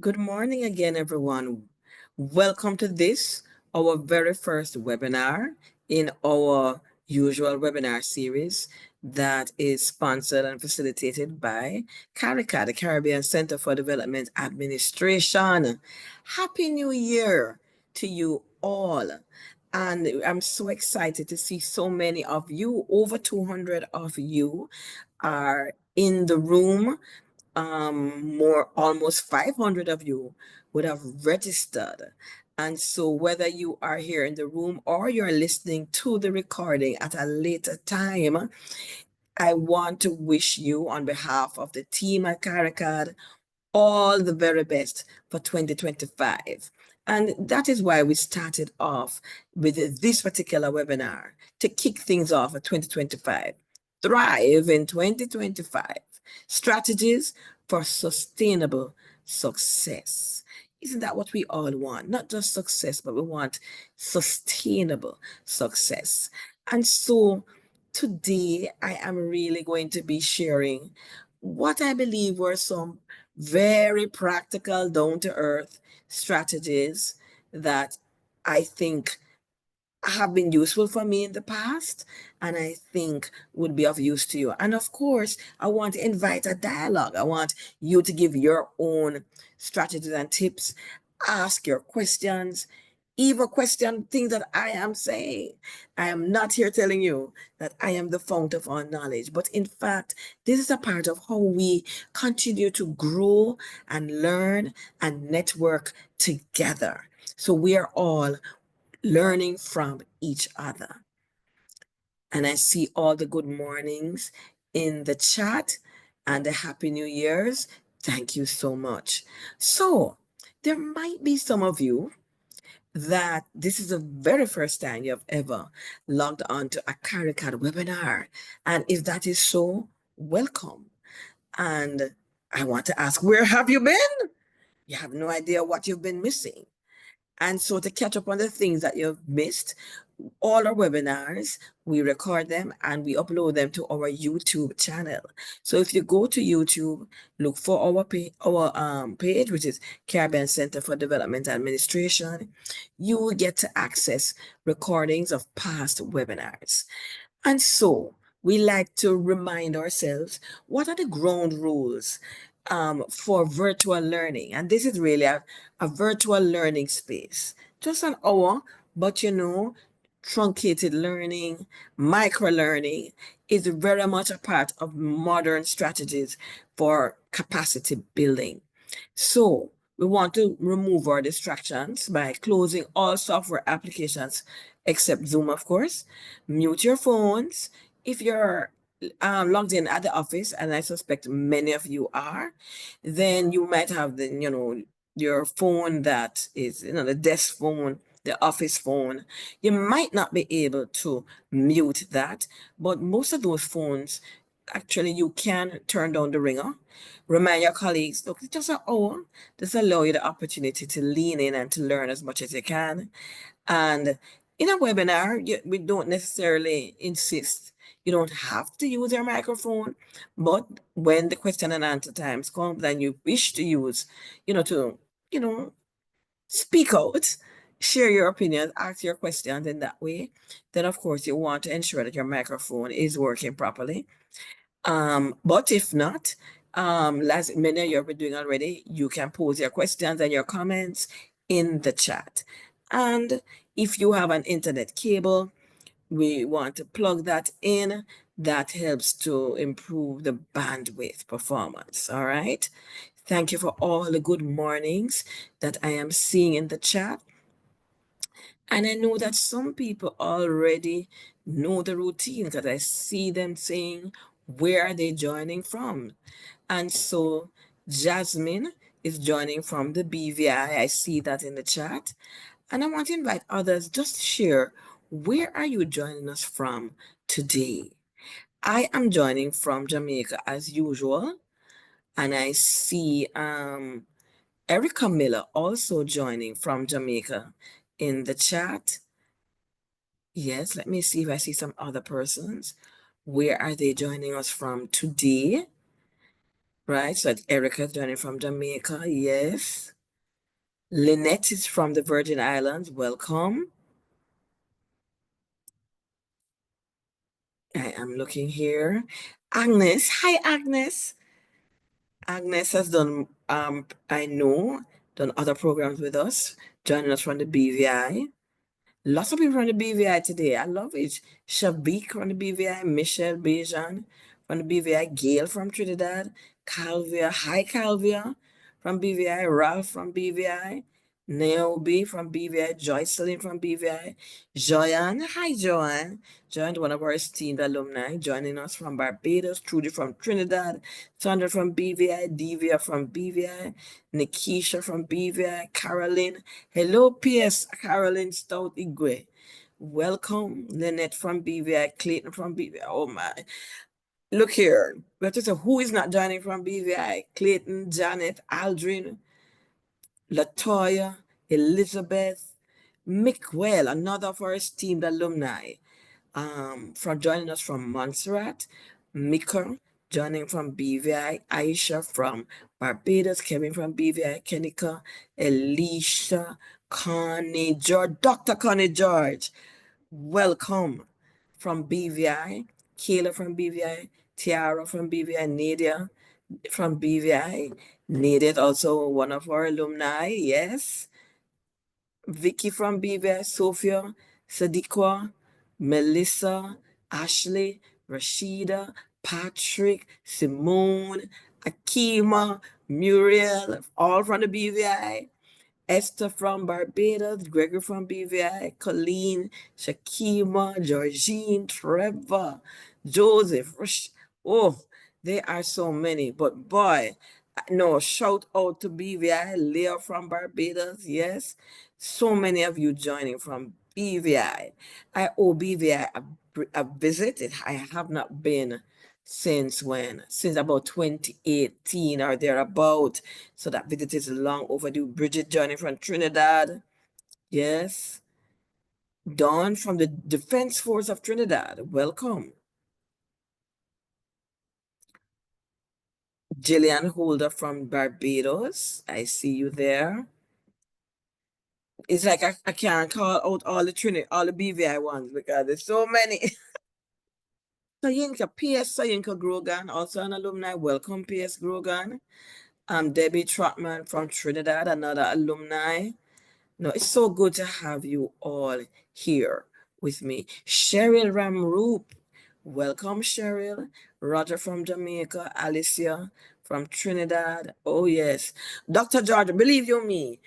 Good morning again, everyone. Welcome to this, our very first webinar in our usual webinar series that is sponsored and facilitated by CARICAD, the Caribbean Center for Development Administration. Happy New Year to you all. And I'm so excited to see so many of you, over 200 of you are in the room. More almost 500 of you would have registered. And so whether you are here in the room or you're listening to the recording at a later time, I want to wish you on behalf of the team at CARICAD all the very best for 2025. And that is why we started off with this particular webinar to kick things off for 2025. Thrive in 2025. Strategies for sustainable success. Isn't that what we all want? Not just success, but we want sustainable success. And so today I am really going to be sharing what I believe were some very practical, down to earth strategies that I think have been useful for me in the past and I think would be of use to you. And of course, I want to invite a dialogue. I want you to give your own strategies and tips, ask your questions, even question things that I am saying. I am not here telling you that I am the fount of all knowledge, but in fact, this is a part of how we continue to grow and learn and network together. So we are all learning from each other. And I see all the good mornings in the chat and the Happy New Year's. Thank you so much. So, there might be some of you that this is the very first time you have ever logged on to a CARICAD webinar. And if that is so, welcome. And I want to ask, where have you been? You have no idea what you've been missing. And so to catch up on the things that you've missed, all our webinars, we record them and we upload them to our YouTube channel. So if you go to YouTube, look for our page, which is Caribbean Center for Development Administration, you will get to access recordings of past webinars. And so we like to remind ourselves, what are the ground rules for virtual learning? And this is really a virtual learning space. Just an hour, but truncated learning, micro learning is very much a part of modern strategies for capacity building. So we want to remove our distractions by closing all software applications except Zoom, of course. Mute your phones. If you're logged in at the office, and I suspect many of you are, then you might have your phone that is, the desk phone, the office phone. You might not be able to mute that, but most of those phones, actually, you can turn down the ringer. Remind your colleagues, look, it's just an hour. Just allow you the opportunity to lean in and to learn as much as you can. And in a webinar, we don't necessarily insist. You don't have to use your microphone, but when the question and answer times come, then you wish to use, you know, speak out, share your opinions, ask your questions in that way, then of course you want to ensure that your microphone is working properly. But if not, as many of you have been doing already, you can pose your questions and your comments in the chat. And if you have an internet cable, we want to plug that in. That helps to improve the bandwidth performance. All right. Thank you for all the good mornings that I am seeing in the chat. And I know that some people already know the routine because I see them saying, where are they joining from? And so Jasmine is joining from the BVI. I see that in the chat. And I want to invite others just to share, where are you joining us from today? I am joining from Jamaica as usual. And I see Erica Miller also joining from Jamaica in the chat. Yes, let me see if I see some other persons. Where are they joining us from today? right? So Erica joining from Jamaica. Yes. Lynette is from the Virgin Islands. Welcome. I am looking here. Agnes. Hi, Agnes. Agnes has done, I know, done other programs with us, joining us from the BVI. Lots of people from the BVI today. I love it. Shabik from the BVI, Michelle Bejan from the BVI, Gail from Trinidad, Calvia, hi Calvia from BVI, Ralph from BVI, Naomi from BVI, Joycelyn from BVI, Joanne, hi Joanne, joined one of our esteemed alumni, joining us from Barbados, Trudy from Trinidad, Sandra from BVI, Divya from BVI, Nikisha from BVI, Caroline. Hello, PS Caroline Stout Igwe. Welcome, Lynette from BVI, Clayton from BVI. Oh my. Look here. We have to say who is not joining from BVI. Clayton, Janet, Aldrin, Latoya, Elizabeth, Mick Well, another of our esteemed alumni, from joining us from Montserrat, Mika joining from BVI, Aisha from Barbados, Kevin from BVI, Kenika, Alicia, Connie George, Dr. Connie George, welcome from BVI, Kayla from BVI, Tiara from BVI, Nadia from BVI, Nadia also one of our alumni, yes. Vicky from BVI, Sophia, Sadiqa, Melissa, Ashley, Rashida, Patrick, Simone, Akima, Muriel, all from the BVI. Esther from Barbados, Gregory from BVI, Colleen, Shakima, Georgine, Trevor, Joseph. Oh, there are so many. But boy, no, shout out to BVI, Leo from Barbados. Yes, so many of you joining from BVI. I owe BVI a visit. I have not been since when? Since about 2018 or thereabout. So that visit is long overdue. Bridget joining from Trinidad. Yes. Dawn from the Defense Force of Trinidad. Welcome. Jillian Holder from Barbados. I see you there. It's like I can't call out all the all the BVI ones because there's so many. Sayinka, P.S. Sayinka Grogan, also an alumni. Welcome, P.S. Grogan. Debbie Trotman from Trinidad, another alumni. No, it's so good to have you all here with me. Cheryl Ramroop, welcome, Cheryl. Roger from Jamaica, Alicia from Trinidad. Oh, yes. Dr. George, believe you me,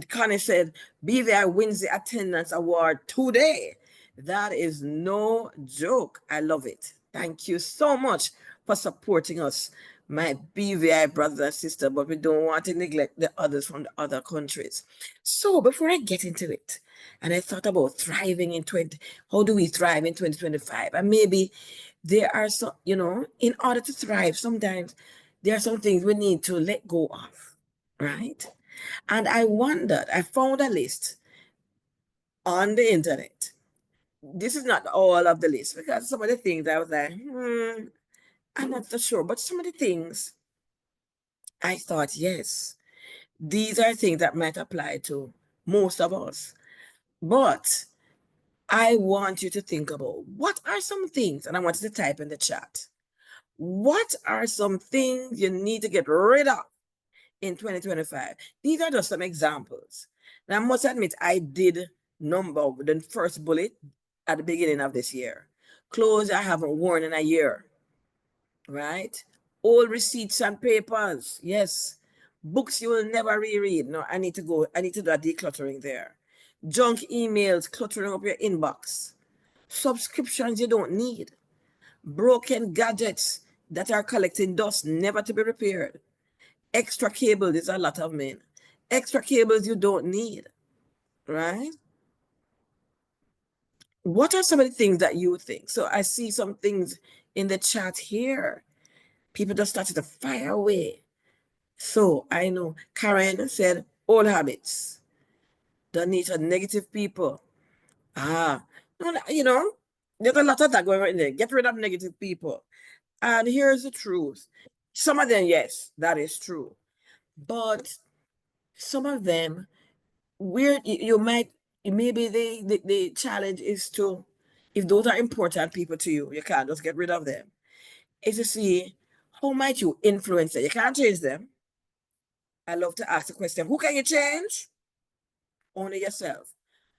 Connie said BVI wins the attendance award today. That is no joke. I love it. Thank you so much for supporting us, my BVI brothers and sisters, but we don't want to neglect the others from the other countries. So before I get into it, and I thought about thriving in how do we thrive in 2025? And maybe there are some, in order to thrive, sometimes there are some things we need to let go of, right? And I found a list on the internet. This is not all of the list because some of the things I was like, I'm not so sure. But some of the things I thought, yes, these are things that might apply to most of us. But I want you to think about what are some things, and I want you to type in the chat. What are some things you need to get rid of in 2025? These are just some examples. Now, I must admit, I did number the first bullet at the beginning of this year. Clothes I haven't worn in a year, right? Old receipts and papers, yes. Books you will never reread. No, I need to do a decluttering there. Junk emails, cluttering up your inbox. Subscriptions you don't need. Broken gadgets that are collecting dust, never to be repaired. Extra cables, there's a lot of men. Extra cables you don't need, right? What are some of the things that you think? So I see some things in the chat here. People just started to fire away. So I know Karen said old habits. Don't need a negative people. There's a lot of that going on in there. Get rid of negative people. And here's the truth. Some of them, yes, that is true. But some of them, where you might, maybe the challenge is to, if those are important people to you, you can't just get rid of them. Is to see how might you influence them. You can't change them. I love to ask the question, who can you change? Only yourself.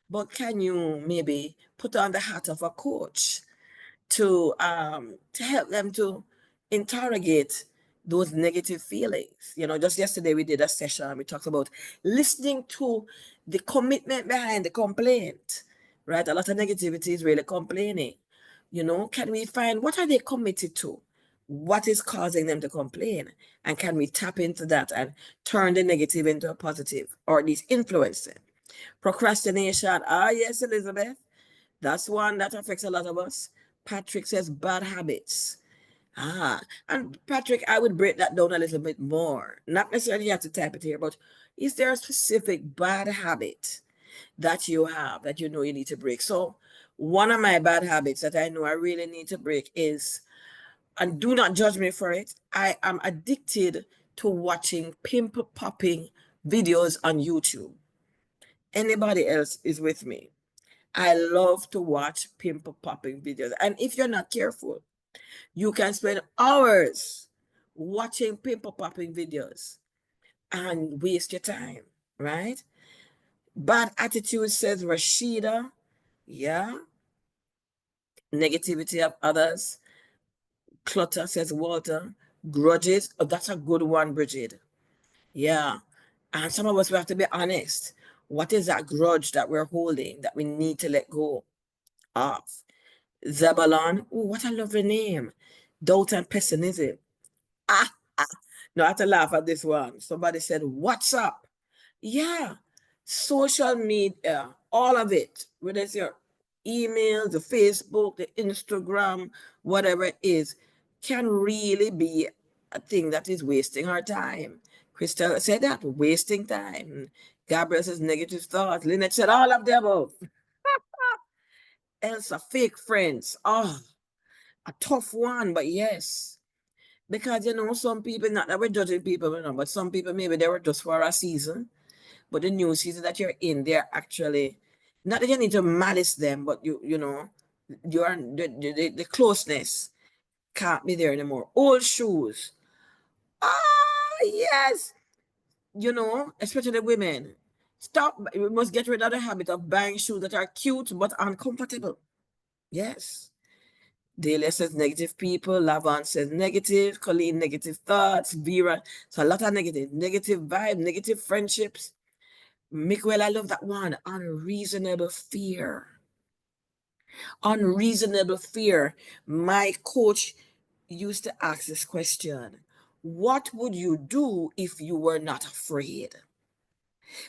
But can you maybe put on the hat of a coach to help them to interrogate those negative feelings? Just yesterday we did a session. We talked about listening to the commitment behind the complaint, right? A lot of negativity is really complaining. Can we find what are they committed to? What is causing them to complain? And can we tap into that and turn the negative into a positive, or at least influence it? Procrastination. Ah, yes, Elizabeth. That's one that affects a lot of us. Patrick says bad habits. Ah, and Patrick, I would break that down a little bit more. Not necessarily you have to type it here, but is there a specific bad habit that you have that you know you need to break? So, one of my bad habits that I know I really need to break is, and do not judge me for it, I am addicted to watching pimple popping videos on YouTube. Anybody else is with me? I love to watch pimple popping videos. And if you're not careful, you can spend hours watching pimple popping videos and waste your time, right? Bad attitude, says Rashida. Yeah. Negativity of others. Clutter, says Walter. Grudges. Oh, that's a good one, Bridget. Yeah. And some of us, we have to be honest. What is that grudge that we're holding that we need to let go of? Zabalon. Oh, what a lovely name. Doubt and pessimism. Ah, ah. No, I have to laugh at this one. Somebody said, "What's up?" Yeah, social media, all of it, whether it's your email, the Facebook, the Instagram, whatever it is, can really be a thing that is wasting our time. Crystal said that, wasting time. Gabriel says negative thoughts. Lynette said all of the above. Elsa, fake friends. Oh, a tough one, but yes. Because some people, not that we're judging people, but some people maybe they were just for a season. But the new season that you're in, they're actually, not that you need to malice them, but you're the closeness can't be there anymore. Old shoes. Ah, yes. Especially the women. Stop. We must get rid of the habit of buying shoes that are cute but uncomfortable. Yes. Delia says negative people. Lavon says negative. Colleen, negative thoughts. Vera, so a lot of negative vibe, negative friendships. Miguel, I love that one. Unreasonable fear. Unreasonable fear. My coach used to ask this question: what would you do if you were not afraid?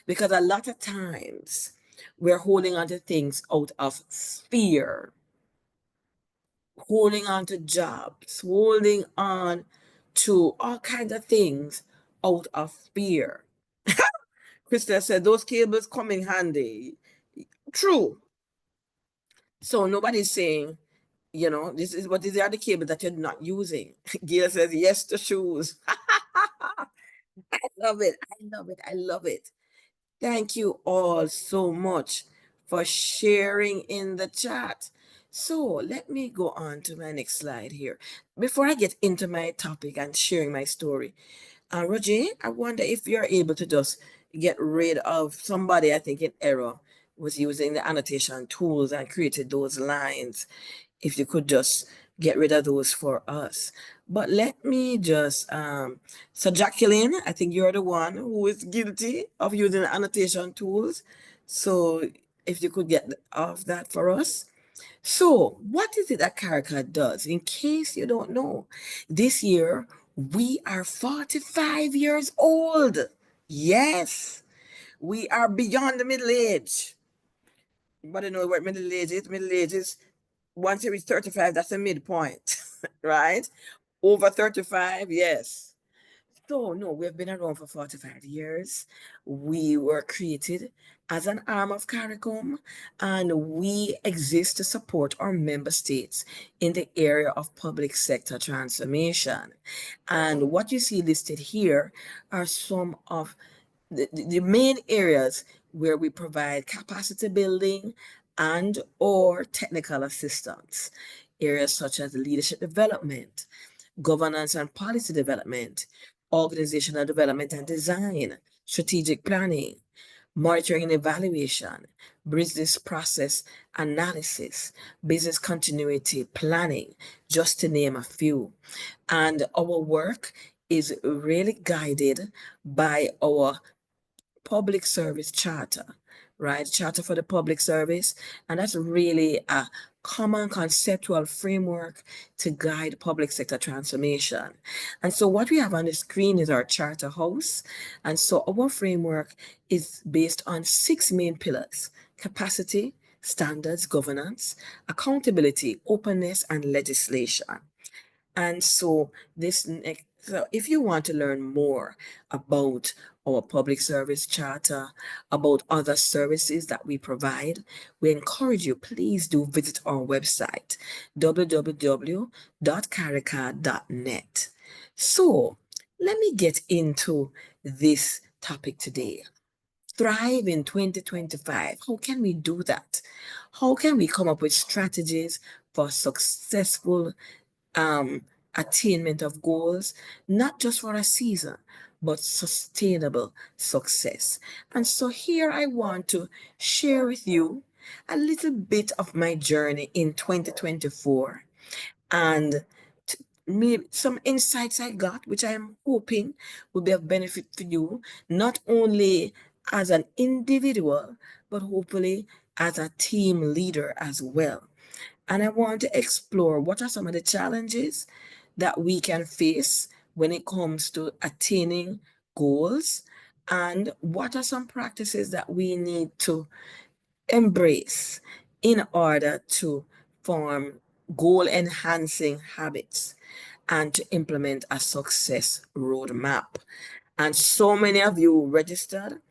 Because a lot of times we're holding on to things out of fear, holding on to jobs, holding on to all kinds of things out of fear. Krista said those cables come in handy. True. So nobody's saying, this is what these are the cables that you're not using. Gail says yes to shoes. I love it. I love it. I love it. Thank you all so much for sharing in the chat. So let me go on to my next slide here. Before I get into my topic and sharing my story, Roger, I wonder if you're able to just get rid of somebody, I think in error, was using the annotation tools and created those lines. If you could just get rid of those for us. But let me just, so Jacqueline, I think you're the one who is guilty of using the annotation tools. So if you could get off that for us. So, what is it that CARICAD does? In case you don't know, this year we are 45 years old. Yes, we are beyond the middle age. But you know what middle age is? Middle age is once you reach 35, that's a midpoint, right? Over 35, yes. So, no, we've been around for 45 years. We were created as an arm of CARICOM, and we exist to support our member states in the area of public sector transformation. And what you see listed here are some of the main areas where we provide capacity building and or technical assistance. Areas such as leadership development, governance and policy development, organizational development and design, strategic planning, monitoring and evaluation, business process analysis, business continuity planning, just to name a few. And our work is really guided by our public service charter, right? Charter for the public service. And that's really a common conceptual framework to guide public sector transformation. And so what we have on the screen is our charter house. And so our framework is based on six main pillars: capacity, standards, governance, accountability, openness, and legislation. And so so if you want to learn more about our public service charter, about other services that we provide, we encourage you, please do visit our website, www.caricad.net. So let me get into this topic today. Thrive in 2025. How can we do that? How can we come up with strategies for successful um, attainment of goals, not just for a season, but sustainable success? And so here I want to share with you a little bit of my journey in 2024 and maybe some insights I got, which I am hoping will be of benefit for you, not only as an individual, but hopefully as a team leader as well. And I want to explore what are some of the challenges that we can face when it comes to attaining goals, and what are some practices that we need to embrace in order to form goal enhancing habits and to implement a success roadmap. And so many of you registered,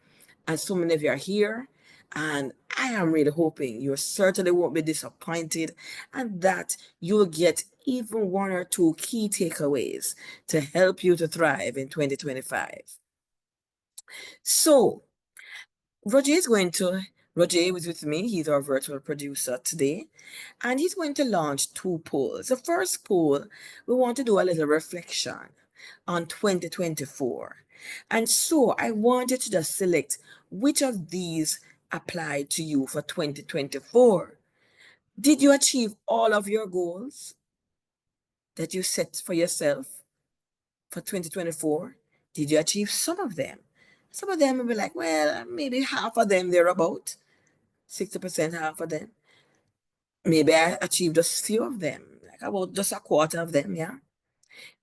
and so many of you are here. And I am really hoping you certainly won't be disappointed and that you'll get even one or two key takeaways to help you to thrive in 2025. So, Roger is going to, Roger is with me. He's our virtual producer today. And he's going to launch two polls. The first poll, we want to do a little reflection on 2024. And so I want you to just select which of these apply to you for 2024. Did you achieve all of your goals that you set for yourself for 2024? Did you achieve some of them? Some of them will be like, well, maybe half of them they're about 60%, half of them. Maybe I achieved just a few of them, like about just a quarter of them, yeah.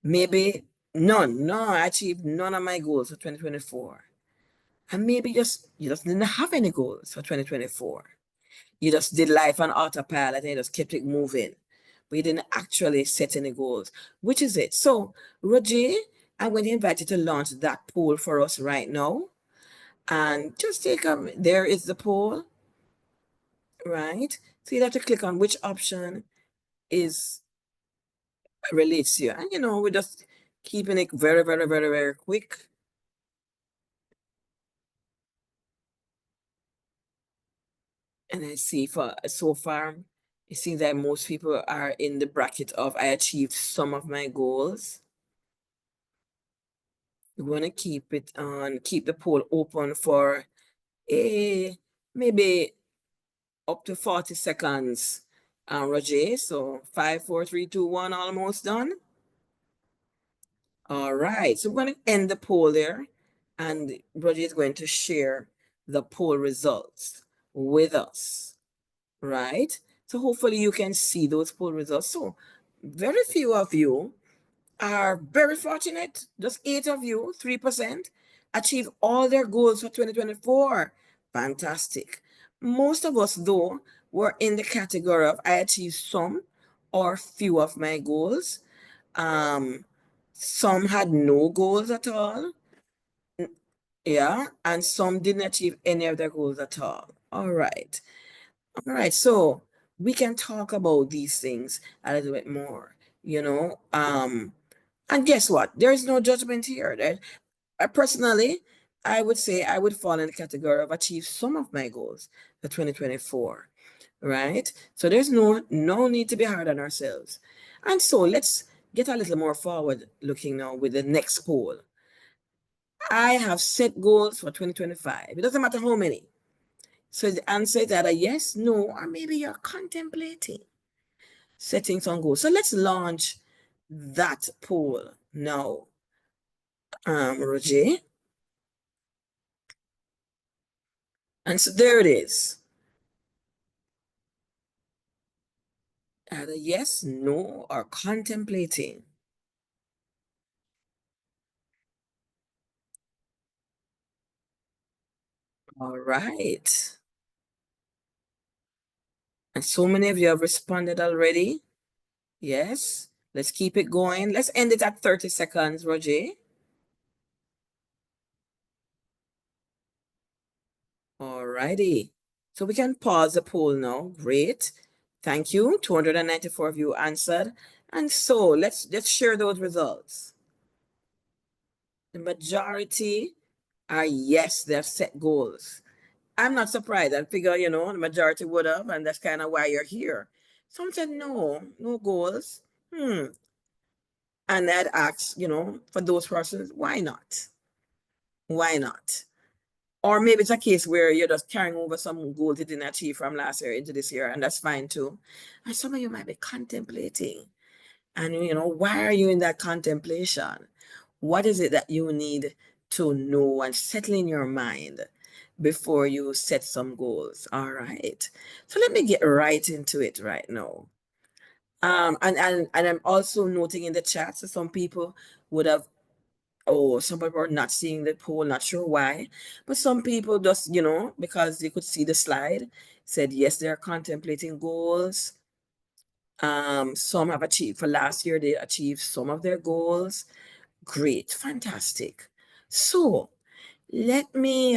Maybe none. No, I achieved none of my goals for 2024. And maybe just you just didn't have any goals for 2024. You just did life on autopilot and you just kept it moving. But you didn't actually set any goals. Which is it? So, Roger, I'm going to invite you to launch that poll for us right now. And just there is the poll, right? So you have to click on which option is relates to you. And we're just keeping it very, very, very, very quick. And I see for so far, it seems that most people are in the bracket of I achieved some of my goals. We're going to keep the poll open for maybe up to 40 seconds. Roger, so 5, 4, 3, 2, 1, almost done. All right, so we're going to end the poll there, and Roger is going to share the poll results with us, right? So hopefully you can see those poll results. So very few of you are very fortunate. Just 8 of you, 3%, achieve all their goals for 2024. Fantastic. Most of us, though, were in the category of I achieved some or few of my goals. Some had no goals at all. Yeah, and some didn't achieve any of their goals at all. All right. All right. So we can talk about these things a little bit more, you know. And guess what? There is no judgment here. Personally, I would say I would fall in the category of achieve some of my goals for 2024, right? So there's no need to be hard on ourselves. And so let's get a little more forward looking now with the next poll. I have set goals for 2025. It doesn't matter how many. So the answer is either yes, no, or maybe you're contemplating setting some goals. So let's launch that poll now, Roger. And so there it is. Either yes, no, or contemplating. All right. And so many of you have responded already. Yes. Let's keep it going. Let's end it at 30 seconds, Roger. All righty. So we can pause the poll now. Great. Thank you. 294 of you answered. And so let's share those results. The majority are yes, they've set goals. I'm not surprised. I figure, the majority would have, and that's kind of why you're here. Some said no, no goals. And I'd ask, for those persons, why not? Why not? Or maybe it's a case where you're just carrying over some goals you didn't achieve from last year into this year, and that's fine too. And some of you might be contemplating. And, why are you in that contemplation? What is it that you need to know and settle in your mind before you set some goals? All right. So let me get right into it right now. And I'm also noting in the chat, so some people would have, oh, some people are not seeing the poll, not sure why, but some people just, because they could see the slide, said yes, they are contemplating goals. Some have achieved for last year, they achieved some of their goals. Great, fantastic. So let me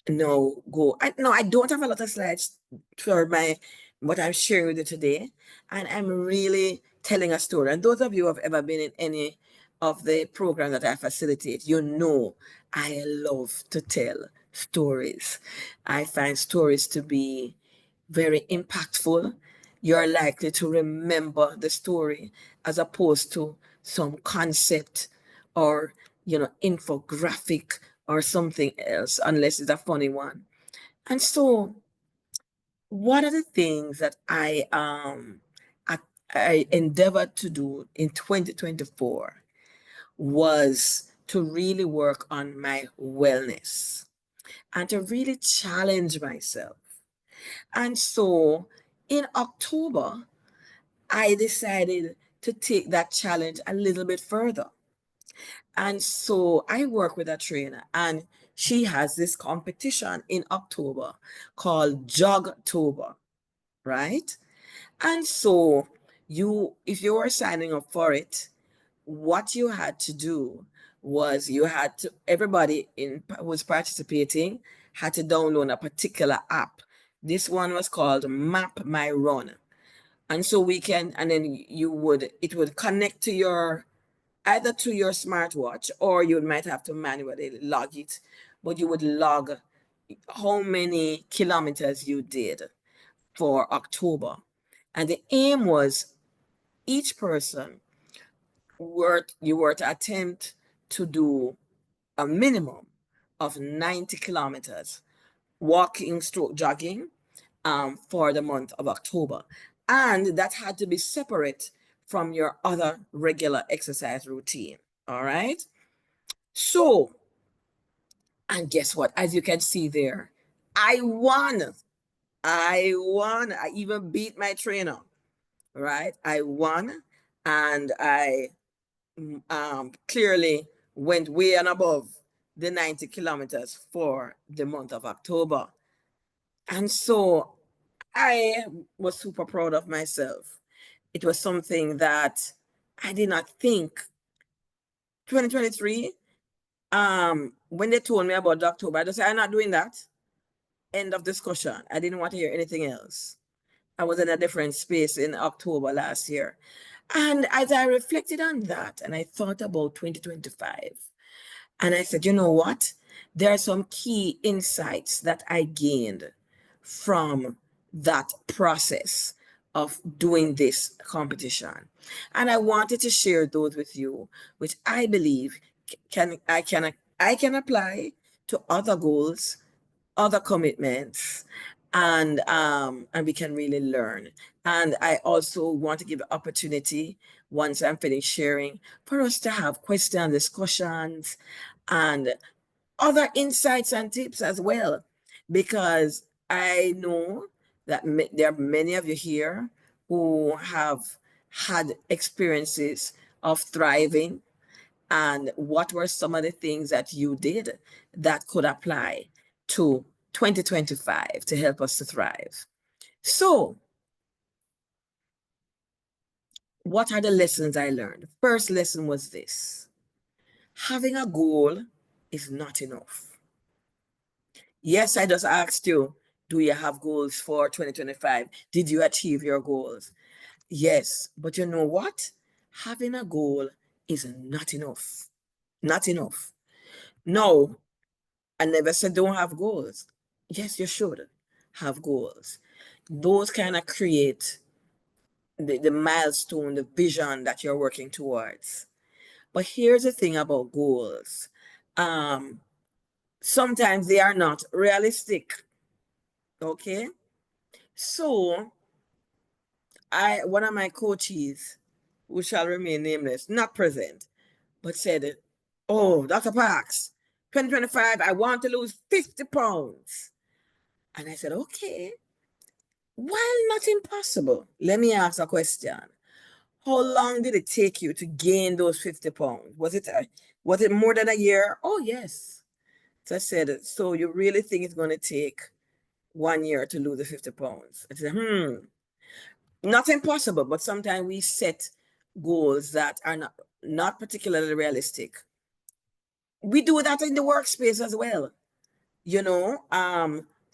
no go. No, I don't have a lot of slides for my what I'm sharing with you today, and I'm really telling a story. And those of you who have ever been in any of the programs that I facilitate, I love to tell stories. I find stories to be very impactful. You're likely to remember the story as opposed to some concept or infographic or something else, unless it's a funny one. And so one of the things that I, I endeavored to do in 2024 was to really work on my wellness and to really challenge myself. And so in October, I decided to take that challenge a little bit further. And so I work with a trainer, and she has this competition in October called Jogtober, right? And so if you were signing up for it, what you had to do was everybody who was participating had to download a particular app. This one was called Map My Run. And so and then it would connect to either to your smartwatch, or you might have to manually log it, but you would log how many kilometers you did for October. And the aim was each person you were to attempt to do a minimum of 90 kilometers walking stroke jogging for the month of October. And that had to be separate from your other regular exercise routine. All right. So, and guess what? As you can see there, I won. I won. I even beat my trainer, right? I won, and I clearly went way and above the 90 kilometers for the month of October. And so I was super proud of myself. It was something that I did not think. 2023, when they told me about the October, I just said, I'm not doing that. End of discussion. I didn't want to hear anything else. I was in a different space in October last year. And as I reflected on that and I thought about 2025, and I said, you know what? There are some key insights that I gained from that process of doing this competition. And I wanted to share those with you, which I believe I can apply to other goals, other commitments, and we can really learn. And I also want to give an opportunity, once I'm finished sharing, for us to have question discussions and other insights and tips as well, because I know that there are many of you here who have had experiences of thriving, and what were some of the things that you did that could apply to 2025 to help us to thrive. So, what are the lessons I learned? First lesson was this: having a goal is not enough. Yes, I just asked you, do you have goals for 2025? Did you achieve your goals? Yes, but you know what? Having a goal is not enough. Not enough. No, I never said don't have goals. Yes, you should have goals. Those kind of create the milestone, the vision that you're working towards. But here's the thing about goals. Um, Sometimes they are not realistic. Okay. So one of my coaches, who shall remain nameless, not present, but said, "Oh, Dr. Parkes, 2025, I want to lose 50 pounds." And I said, okay, while not impossible, let me ask a question. How long did it take you to gain those 50 pounds? Was it more than a year? Oh, yes. So I said, so you really think it's going to take 1 year to lose the 50 pounds? I said, not impossible, but sometimes we set goals that are not particularly realistic. We do that in the workspace as well.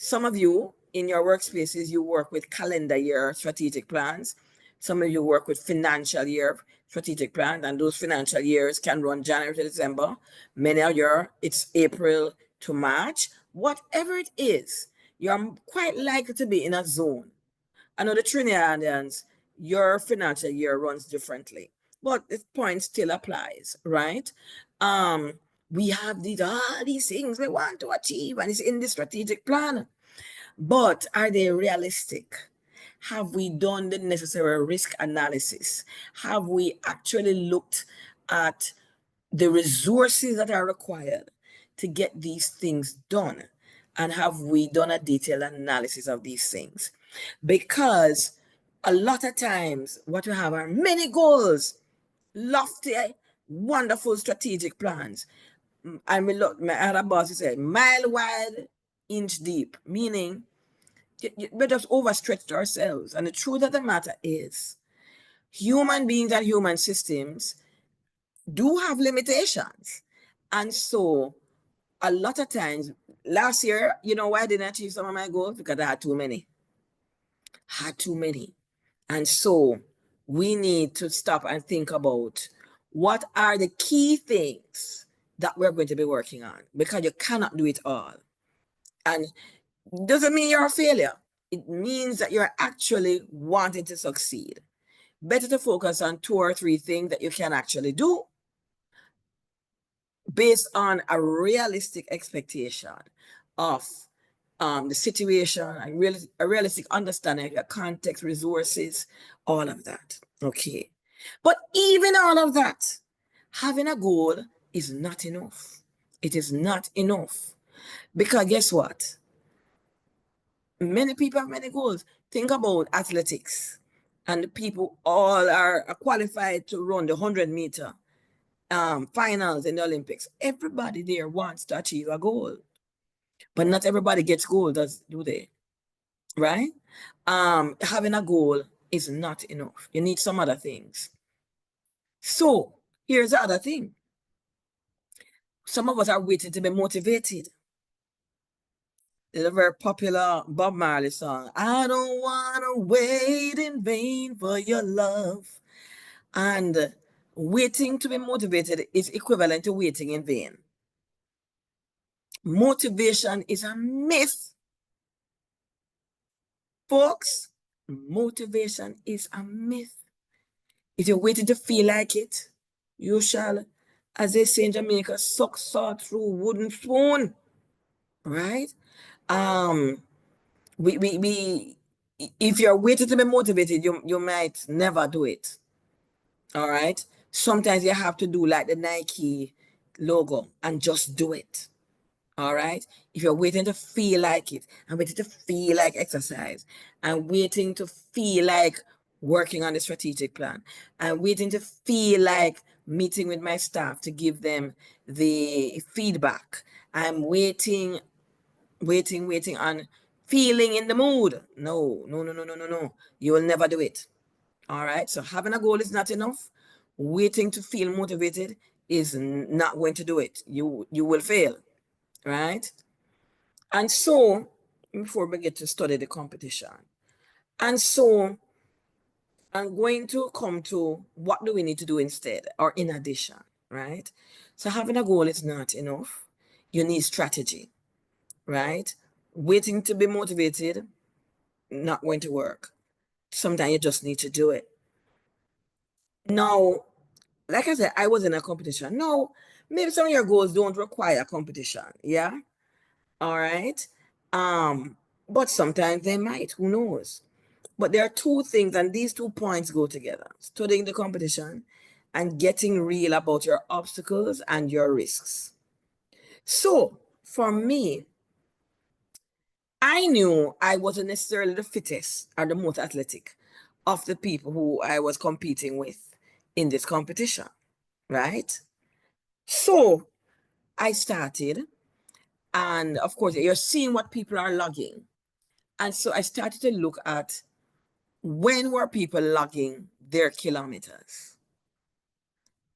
Some of you in your workspaces, you work with calendar year strategic plans. Some of you work with financial year strategic plans, and those financial years can run January to December. Many of you, it's April to March. Whatever it is, you're quite likely to be in a zone. I know the Trinidadians, your financial year runs differently, but this point still applies, right? Um, we have all these things we want to achieve, and it's in the strategic plan. But are they realistic? Have we done the necessary risk analysis? Have we actually looked at the resources that are required to get these things done? And have we done a detailed analysis of these things? Because a lot of times what we have are many goals, lofty, wonderful strategic plans. And my other boss said, mile wide, inch deep, meaning we just overstretched ourselves. And the truth of the matter is, human beings and human systems do have limitations. And so a lot of times, last year, you know why I didn't achieve some of my goals? Because I had too many. And so we need to stop and think about what are the key things that we're going to be working on, because you cannot do it all. And doesn't mean you're a failure. It means that you're actually wanting to succeed. Better to focus on 2 or 3 things that you can actually do based on a realistic expectation of the situation and a realistic understanding of your context, resources, all of that. Okay. But even all of that, having a goal is not enough. It is not enough. Because guess what? Many people have many goals. Think about athletics, and the people all are qualified to run the 100-meter finals in the Olympics. Everybody there wants to achieve a goal, but not everybody gets gold, do they? Right? Having a goal is not enough. You need some other things. So here's the other thing. Some of us are waiting to be motivated. There's a very popular Bob Marley song. I don't want to wait in vain for your love. And waiting to be motivated is equivalent to waiting in vain. Motivation is a myth. Folks, motivation is a myth. If you're waiting to feel like it, you shall, as they say in Jamaica, suck salt through wooden spoon. Right? Um, we if you're waiting to be motivated, you might never do it. All right. Sometimes you have to do like the Nike logo and just do it. All right. If you're waiting to feel like it and waiting to feel like exercise and waiting to feel like working on the strategic plan and waiting to feel like meeting with my staff to give them the feedback, I'm waiting on feeling in the mood. No, no, no, no, no, no, no. You will never do it. All right. So having a goal is not enough. Waiting to feel motivated is not going to do it. You will fail. Right. And so before we get to study the competition. And so I'm going to come to what do we need to do instead or in addition. Right. So having a goal is not enough. You need strategy. Right. Waiting to be motivated, not going to work. Sometimes you just need to do it. Now, like I said, I was in a competition. No, maybe some of your goals don't require competition. Yeah. All right. Um, but sometimes they might, who knows? But there are two things, and these 2 points go together: studying the competition and getting real about your obstacles and your risks. So for me, I knew I wasn't necessarily the fittest or the most athletic of the people who I was competing with in this competition, right? So I started, and of course, you're seeing what people are logging. And so I started to look at when were people logging their kilometers.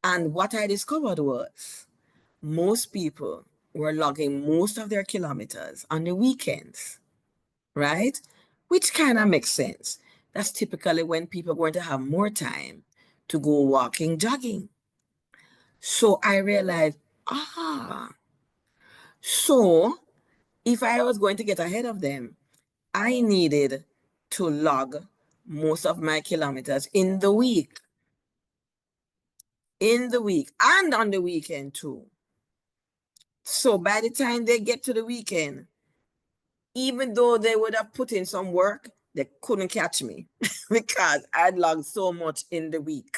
And what I discovered was most people were logging most of their kilometers on the weekends, right? Which kind of makes sense. That's typically when people are going to have more time to go walking, jogging. So I realized, so if I was going to get ahead of them, I needed to log most of my kilometers in the week and on the weekend too. So by the time they get to the weekend, even though they would have put in some work, they couldn't catch me because I'd logged so much in the week.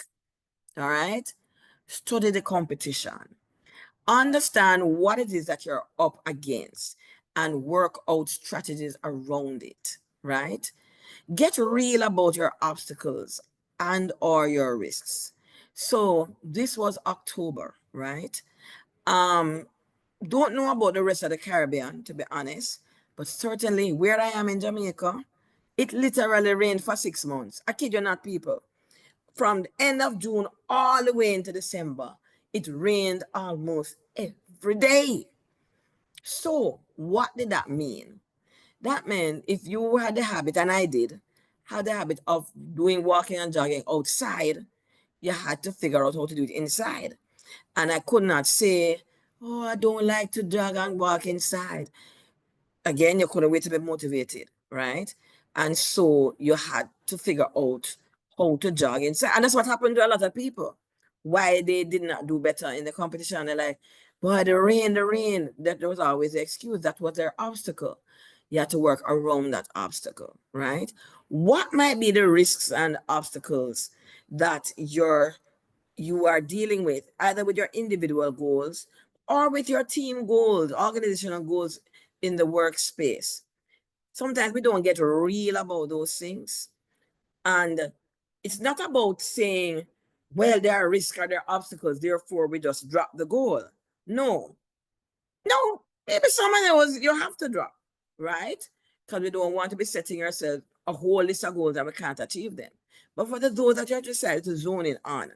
All right. Study the competition. Understand what it is that you're up against and work out strategies around it. Right. Get real about your obstacles and or your risks. So this was October, right? Don't know about the rest of the Caribbean, to be honest, but certainly where I am in Jamaica, it literally rained for 6 months. I kid you not, people. From the end of June all the way into December, it rained almost every day. So what did that mean? That meant if you had the habit, and I did, had the habit of doing walking and jogging outside, you had to figure out how to do it inside. And I could not say, oh, I don't like to jog and walk inside. Again, you couldn't wait to be motivated, right? And so you had to figure out how to jog inside. And that's what happened to a lot of people. Why they did not do better in the competition. They're like, boy, the rain. That was always the excuse. That was their obstacle. You had to work around that obstacle, right? What might be the risks and obstacles that you are dealing with, either with your individual goals or with your team goals, organizational goals in the workspace? Sometimes we don't get real about those things. And it's not about saying, well, there are risks or there are obstacles, therefore we just drop the goal. No, no, maybe some of those you have to drop, right? Because we don't want to be setting ourselves a whole list of goals and we can't achieve them. But for those that you decided to zone in on,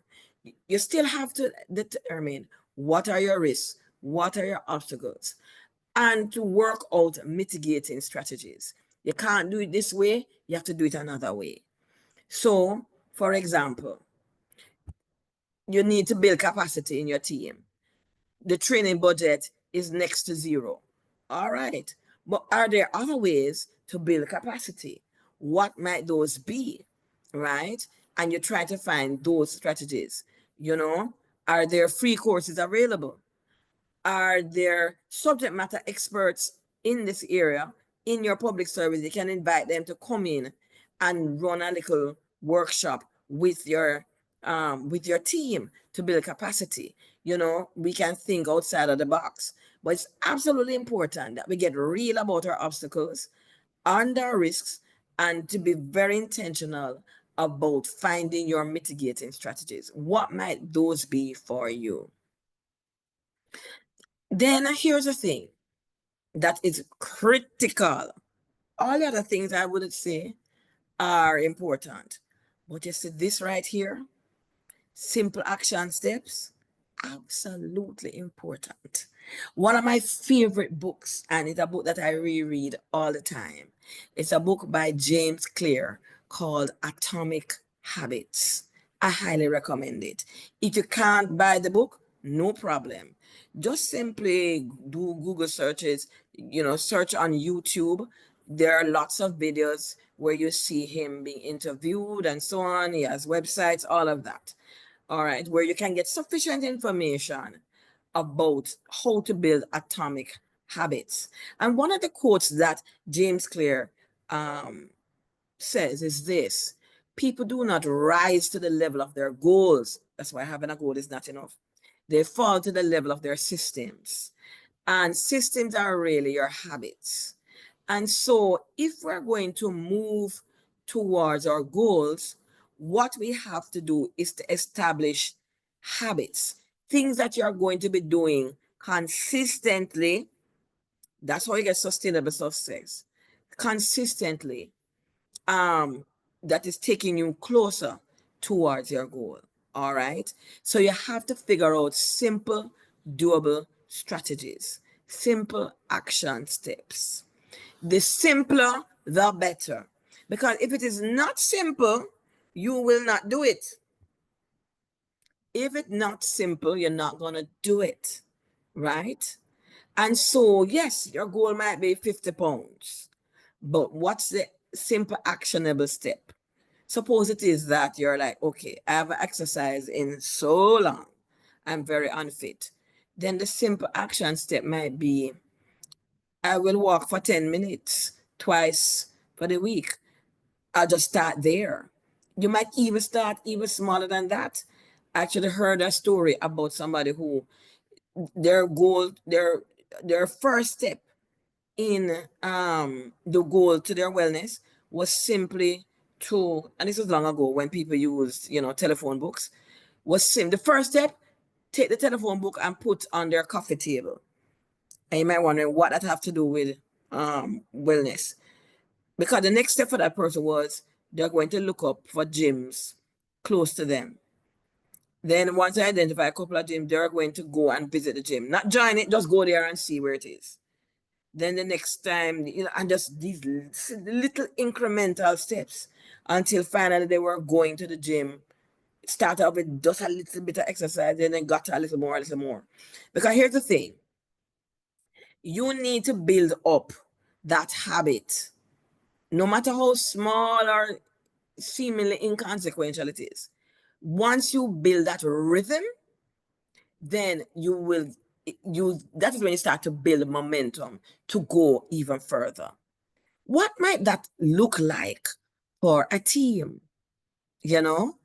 you still have to determine what are your risks, what are your obstacles, and to work out mitigating strategies. You can't do it this way, you have to do it another way. So, for example, you need to build capacity in your team. The training budget is next to zero. All right. But are there other ways to build capacity? What might those be? Right? And you try to find those strategies. You know, are there free courses available? Are there subject matter experts in this area in your public service? You can invite them to come in and run a little workshop with your team to build capacity. You know, we can think outside of the box, but it's absolutely important that we get real about our obstacles and our risks, and to be very intentional about finding your mitigating strategies. What might those be for you? Then here's the thing that is critical. All the other things I wouldn't say are important. But you see this right here, simple action steps, absolutely important. One of my favorite books, and it's a book that I reread all the time. It's a book by James Clear called Atomic Habits. I highly recommend it. If you can't buy the book, no problem. Just simply do Google searches, search on YouTube. There are lots of videos where you see him being interviewed and so on. He has websites, all of that. All right, where you can get sufficient information about how to build atomic habits. And one of the quotes that James Clear um, says is this: people do not rise to the level of their goals. That's why having a goal is not enough. They fall to the level of their systems. And systems are really your habits. And so, if we're going to move towards our goals, what we have to do is to establish habits, things that you're going to be doing consistently. That's how you get sustainable success. Consistently, that is taking you closer towards your goal. All right. So you have to figure out simple, doable strategies, simple action steps. The simpler, the better. Because if it is not simple, you will not do it. If it's not simple, you're not going to do it. Right? And so, yes, your goal might be 50 pounds. But what's the simple actionable step? Suppose it is that you're like, okay, I haven't exercised in so long, I'm very unfit. Then the simple action step might be, I will walk for 10 minutes twice for the week. I'll just start there. You might even start even smaller than that. I actually heard a story about somebody who their goal, their first step in the goal to their wellness was simply to, and this was long ago when people used, telephone books, the first step, take the telephone book and put on their coffee table. And you might wonder what that have to do with wellness. Because the next step for that person was they're going to look up for gyms close to them. Then once I identify a couple of gyms, they're going to go and visit the gym. Not join it, just go there and see where it is. Then the next time, and just these little incremental steps until finally they were going to the gym. Start out with just a little bit of exercise and then got to a little more, a little more. Because here's the thing, you need to build up that habit, no matter how small or seemingly inconsequential it is. Once you build that rhythm, then that is when you start to build momentum to go even further. What might that look like for a team? You know,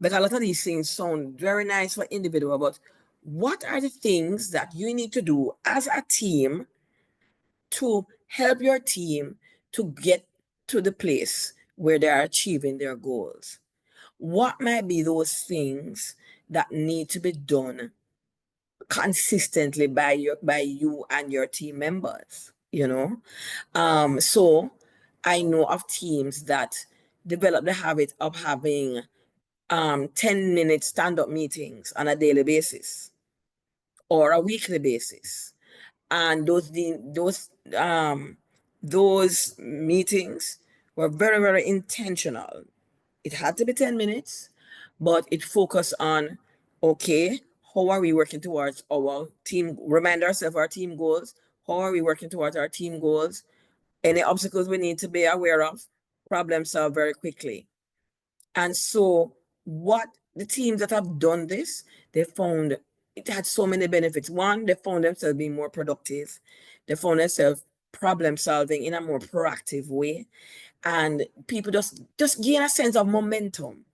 because a lot of these things sound very nice for individual, but what are the things that you need to do as a team to help your team to get to the place where they are achieving their goals? What might be those things that need to be done consistently by you and your team members? So I know of teams that develop the habit of having 10-minute stand-up meetings on a daily basis or a weekly basis. And those meetings were very, very intentional. It had to be 10 minutes, but it focused on, okay, how are we working towards our team, remind ourselves of our team goals. How are we working towards our team goals? Any obstacles we need to be aware of, problem solve very quickly. And so what the teams that have done this, they found it had so many benefits. One, they found themselves being more productive. They found themselves problem solving in a more proactive way. And people just gain a sense of momentum,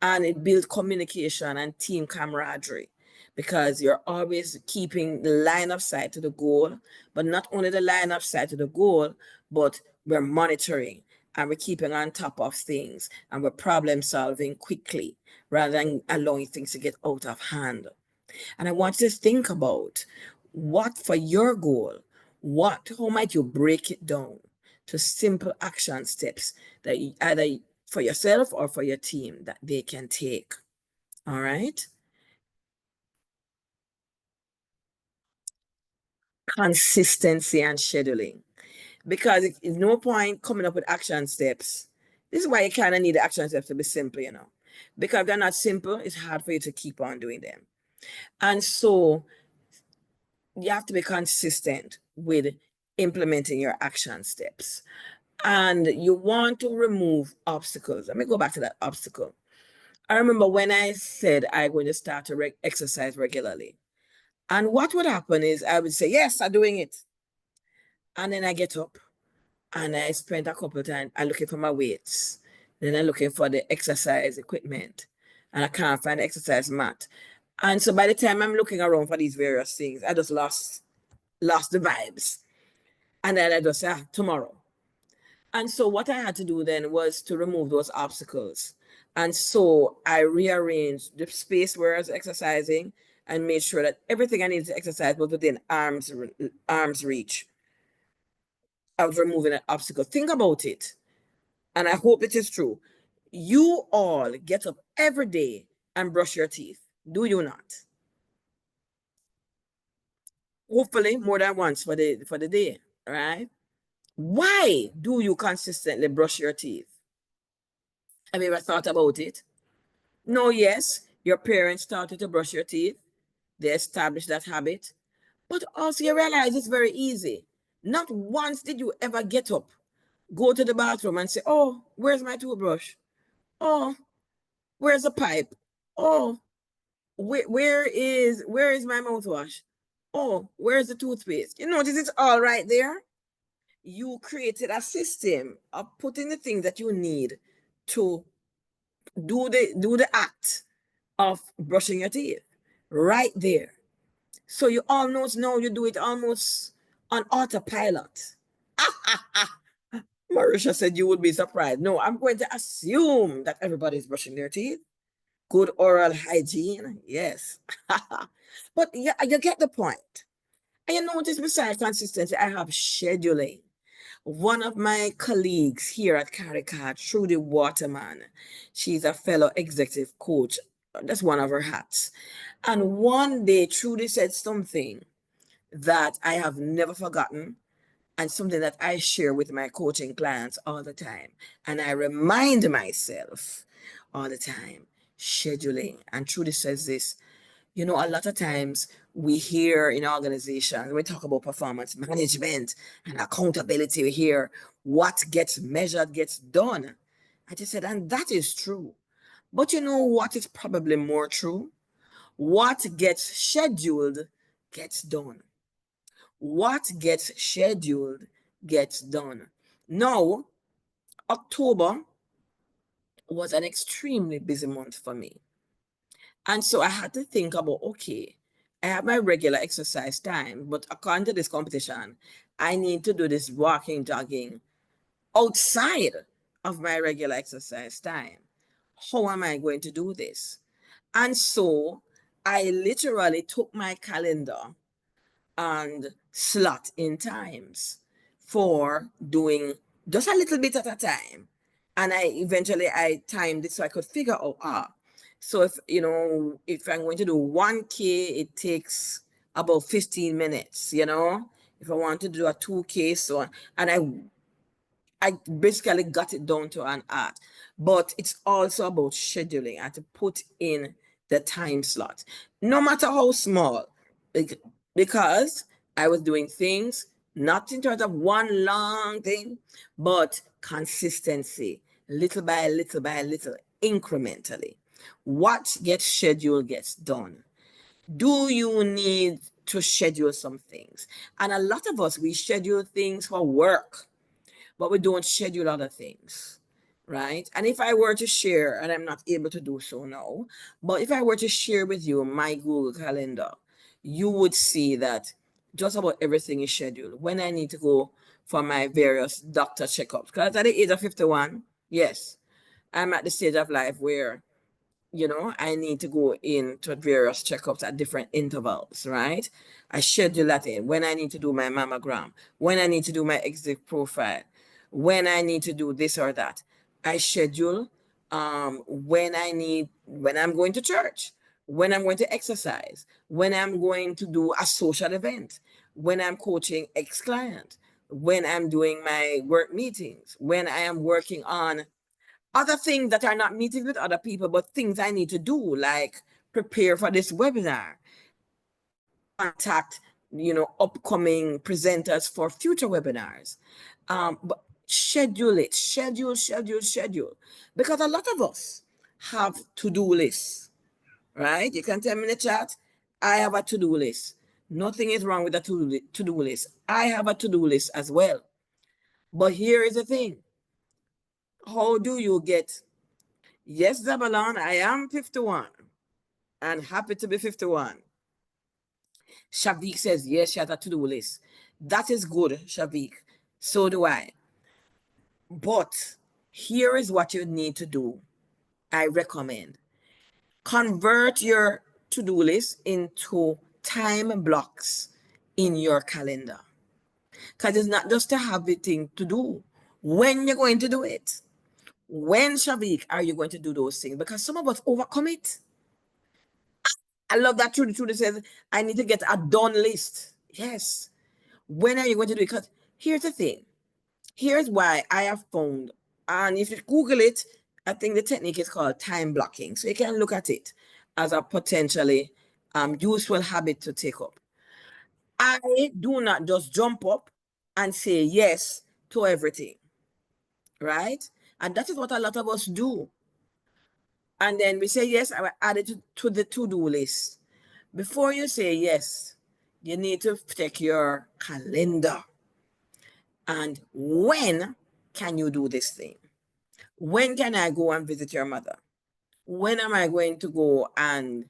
and it builds communication and team camaraderie, because you're always keeping the line of sight to the goal, but not only the line of sight to the goal, but we're monitoring and we're keeping on top of things and we're problem solving quickly rather than allowing things to get out of hand. And I want you to think about what for your goal, how might you break it down to simple action steps that either for yourself or for your team that they can take. All right. Consistency and scheduling. Because it's no point coming up with action steps. This is why you kind of need the action steps to be simple, Because if they're not simple, it's hard for you to keep on doing them. And so you have to be consistent with implementing your action steps. And you want to remove obstacles. Let me go back to that obstacle. I remember when I said I'm going to start to exercise regularly. And what would happen is I would say, yes, I'm doing it. And then I get up and I spend a couple of times I'm looking for my weights. Then I'm looking for the exercise equipment. And I can't find the exercise mat. And so by the time I'm looking around for these various things, I just lost the vibes. And then I just say, tomorrow. And so what I had to do then was to remove those obstacles. And so I rearranged the space where I was exercising and made sure that everything I needed to exercise was within arm's reach. I was removing an obstacle. Think about it. And I hope it is true. You all get up every day and brush your teeth. Do you not? Hopefully more than once for the day, right? Why do you consistently brush your teeth? Have you ever thought about it? No, yes, your parents taught you to brush your teeth. They established that habit. But also you realize it's very easy. Not once did you ever get up, go to the bathroom and say, oh, where's my toothbrush? Oh, where's the pipe? Oh, where is my mouthwash? Oh, where's the toothpaste? You notice it's all right there. You created a system of putting the things that you need to do the act of brushing your teeth right there. So you almost know you do it almost on autopilot. Marisha said you would be surprised. No, I'm going to assume that everybody's brushing their teeth. Good oral hygiene, yes. But yeah, you get the point. And you notice besides consistency, I have scheduling. One of my colleagues here at CARICAD, Trudy Waterman, she's a fellow executive coach. That's one of her hats. And one day, Trudy said something that I have never forgotten and something that I share with my coaching clients all the time. And I remind myself all the time, scheduling. And Trudy says this, a lot of times we hear in organizations, we talk about performance management and accountability, we hear what gets measured gets done. I just said, and that is true. But you know what is probably more true? What gets scheduled gets done. What gets scheduled gets done. Now, October was an extremely busy month for me. And so I had to think about, okay, I have my regular exercise time, but according to this competition, I need to do this walking, jogging outside of my regular exercise time. How am I going to do this? And so I literally took my calendar and slot in times for doing just a little bit at a time. And I timed it so I could figure out, so if, if I'm going to do 1K, it takes about 15 minutes, if I want to do a 2K, so on. And I basically got it down to an art. But it's also about scheduling and to put in the time slot, no matter how small, because I was doing things not in terms of one long thing, but consistency, little by little by little, incrementally. What gets scheduled gets done. Do you need to schedule some things? And a lot of us, we schedule things for work, but we don't schedule other things, right? And if I were to share, and I'm not able to do so now, but if I were to share with you my Google Calendar, you would see that just about everything is scheduled. When I need to go for my various doctor checkups, because at the age of 51, yes, I'm at the stage of life where I need to go in to various checkups at different intervals, right? I schedule that in when I need to do my mammogram, when I need to do my exit profile, when I need to do this or that. I schedule when I'm going to church, when I'm going to exercise, when I'm going to do a social event, when I'm coaching ex-client, when I'm doing my work meetings, when I am working on other things that are not meetings with other people, but things I need to do, like prepare for this webinar, contact, upcoming presenters for future webinars. But schedule it, schedule. Because a lot of us have to-do lists, right? You can tell me in the chat, I have a to-do list. Nothing is wrong with a to-do list. I have a to-do list as well. But here is the thing. How do you get Yes, Zabalon, I am 51 and happy to be 51. Shavik says, yes, she has a to-do list. That is good, Shavik. So do I. But here is what you need to do. I recommend convert your to-do list into time blocks in your calendar. Because it's not just to have a thing to do. When you're going to do it. When, Shavik, are you going to do those things? Because some of us overcome it. I love that Trudy says, I need to get a done list. Yes. When are you going to do it? Because here's the thing. Here's why I have found, and if you Google it, I think the technique is called time blocking. So you can look at it as a potentially useful habit to take up. I do not just jump up and say yes to everything, right? And that is what a lot of us do. And then we say yes, I will add it to the to-do list. Before you say yes, you need to check your calendar. And when can you do this thing? When can I go and visit your mother? When am I going to go and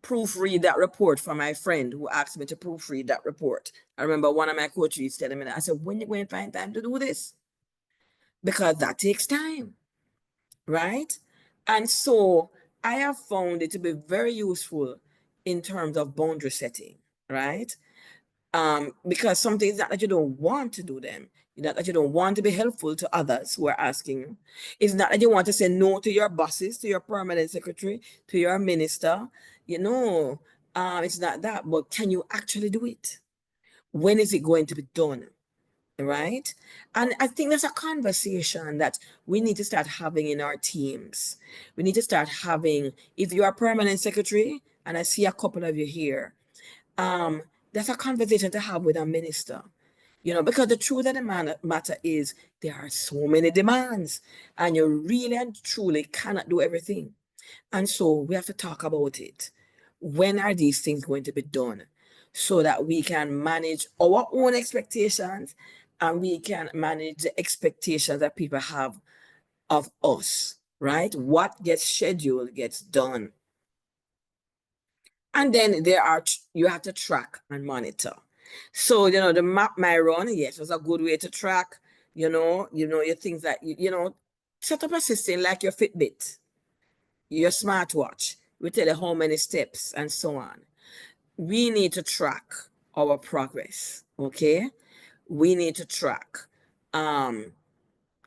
proofread that report for my friend who asked me to proofread that report? I remember one of my coaches telling me that. I said, when you going to find time to do this? Because that takes time, right? And so I have found it to be very useful in terms of boundary setting, right? Because some things that you don't want to do them, that you don't want to be helpful to others who are asking you. It's not that you want to say no to your bosses, to your permanent secretary, to your minister. It's not that, but can you actually do it? When is it going to be done? Right? And I think there's a conversation that we need to start having in our teams. We need to start having, if you are permanent secretary, and I see a couple of you here, that's a conversation to have with a minister. Because the truth of the matter is there are so many demands and you really and truly cannot do everything. And so we have to talk about it. When are these things going to be done so that we can manage our own expectations and we can manage the expectations that people have of us, right? What gets scheduled gets done. And then you have to track and monitor. So, the map my run, yes, was a good way to track, your things that, set up a system like your Fitbit, your smartwatch. We tell you how many steps and so on. We need to track our progress, okay? We need to track.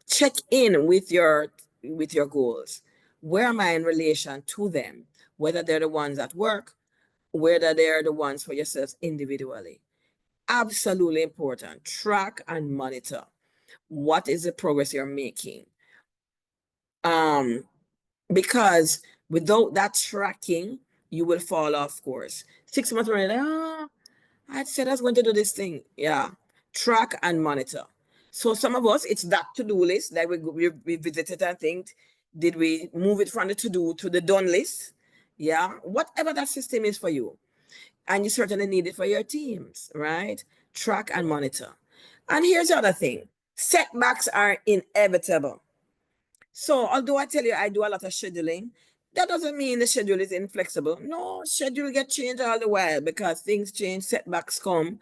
Check in with your goals. Where am I in relation to them? Whether they're the ones at work, whether they're the ones for yourselves individually. Absolutely important. Track and monitor. What is the progress you're making? Um, because without that tracking, you will fall off course. 6 months from now, I said I was going to do this thing. Yeah. Track and monitor. So some of us, it's that to-do list that we visited and think, did we move it from the to-do to the done list? Yeah. Whatever that system is for you. And you certainly need it for your teams, right? Track and monitor. And here's the other thing. Setbacks are inevitable. So although I tell you I do a lot of scheduling, that doesn't mean the schedule is inflexible. No, schedule get changed all the while because things change, setbacks come,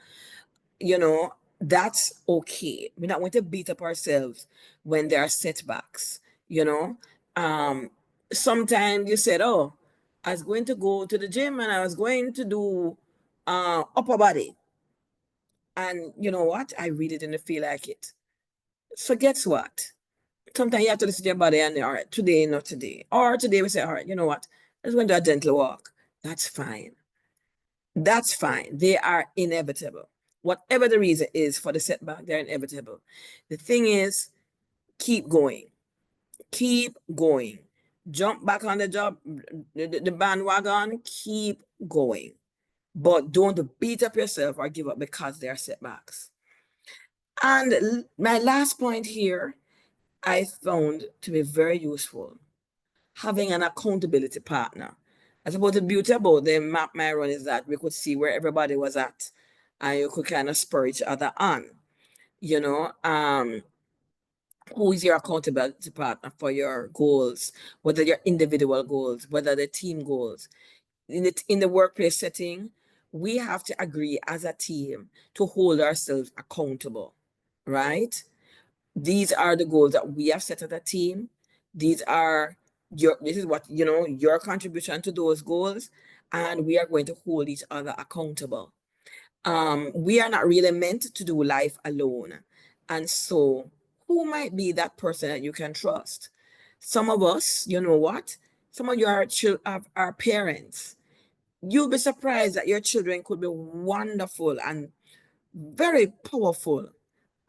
you know, that's okay. We're not going to beat up ourselves when there are setbacks, you know. Um, Sometimes you said, oh, I was going to go to the gym and I was going to do upper body. And you know what? I really didn't feel like it. So guess what? Sometimes you have to listen to your body and all right, today, not today. Or today we say, all right, you know what? Let's go and do a gentle walk. That's fine. That's fine. They are inevitable. Whatever the reason is for the setback, they're inevitable. The thing is, keep going. Keep going. Jump back on the job, the bandwagon, keep going. But don't beat up yourself or give up because there are setbacks. And my last point here, I found to be very useful. Having an accountability partner. I suppose the beauty about the map my run is that we could see where everybody was at and you could kind of spur each other on. You know, who is your accountability partner for your goals, whether your individual goals, whether the team goals. In the workplace setting, we have to agree as a team to hold ourselves accountable, right? These are the goals that we have set as a team. These are this is what, you know, your contribution to those goals, and we are going to hold each other accountable. We are not really meant to do life alone. And so who might be that person that you can trust? Some of us, you know what? Some of you are parents. You'll be surprised that your children could be wonderful and very powerful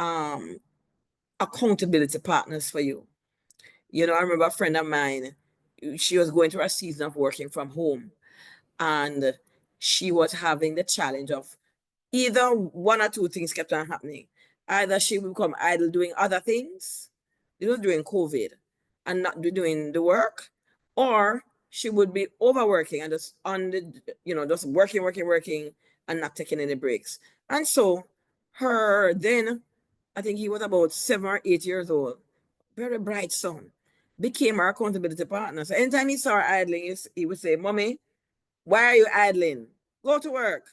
um, accountability partners for you. You know, I remember a friend of mine, she was going through a season of working from home, and she was having the challenge of either one or two things kept on happening. Either she would become idle doing other things, you know, during COVID, and not doing the work, or she would be overworking and just on the, you know, just working, and not taking any breaks. And so her then, I think he was about 7 or 8 years old, very bright son, became our accountability partner. So anytime he saw her idling, he would say, Mommy, why are you idling? Go to work.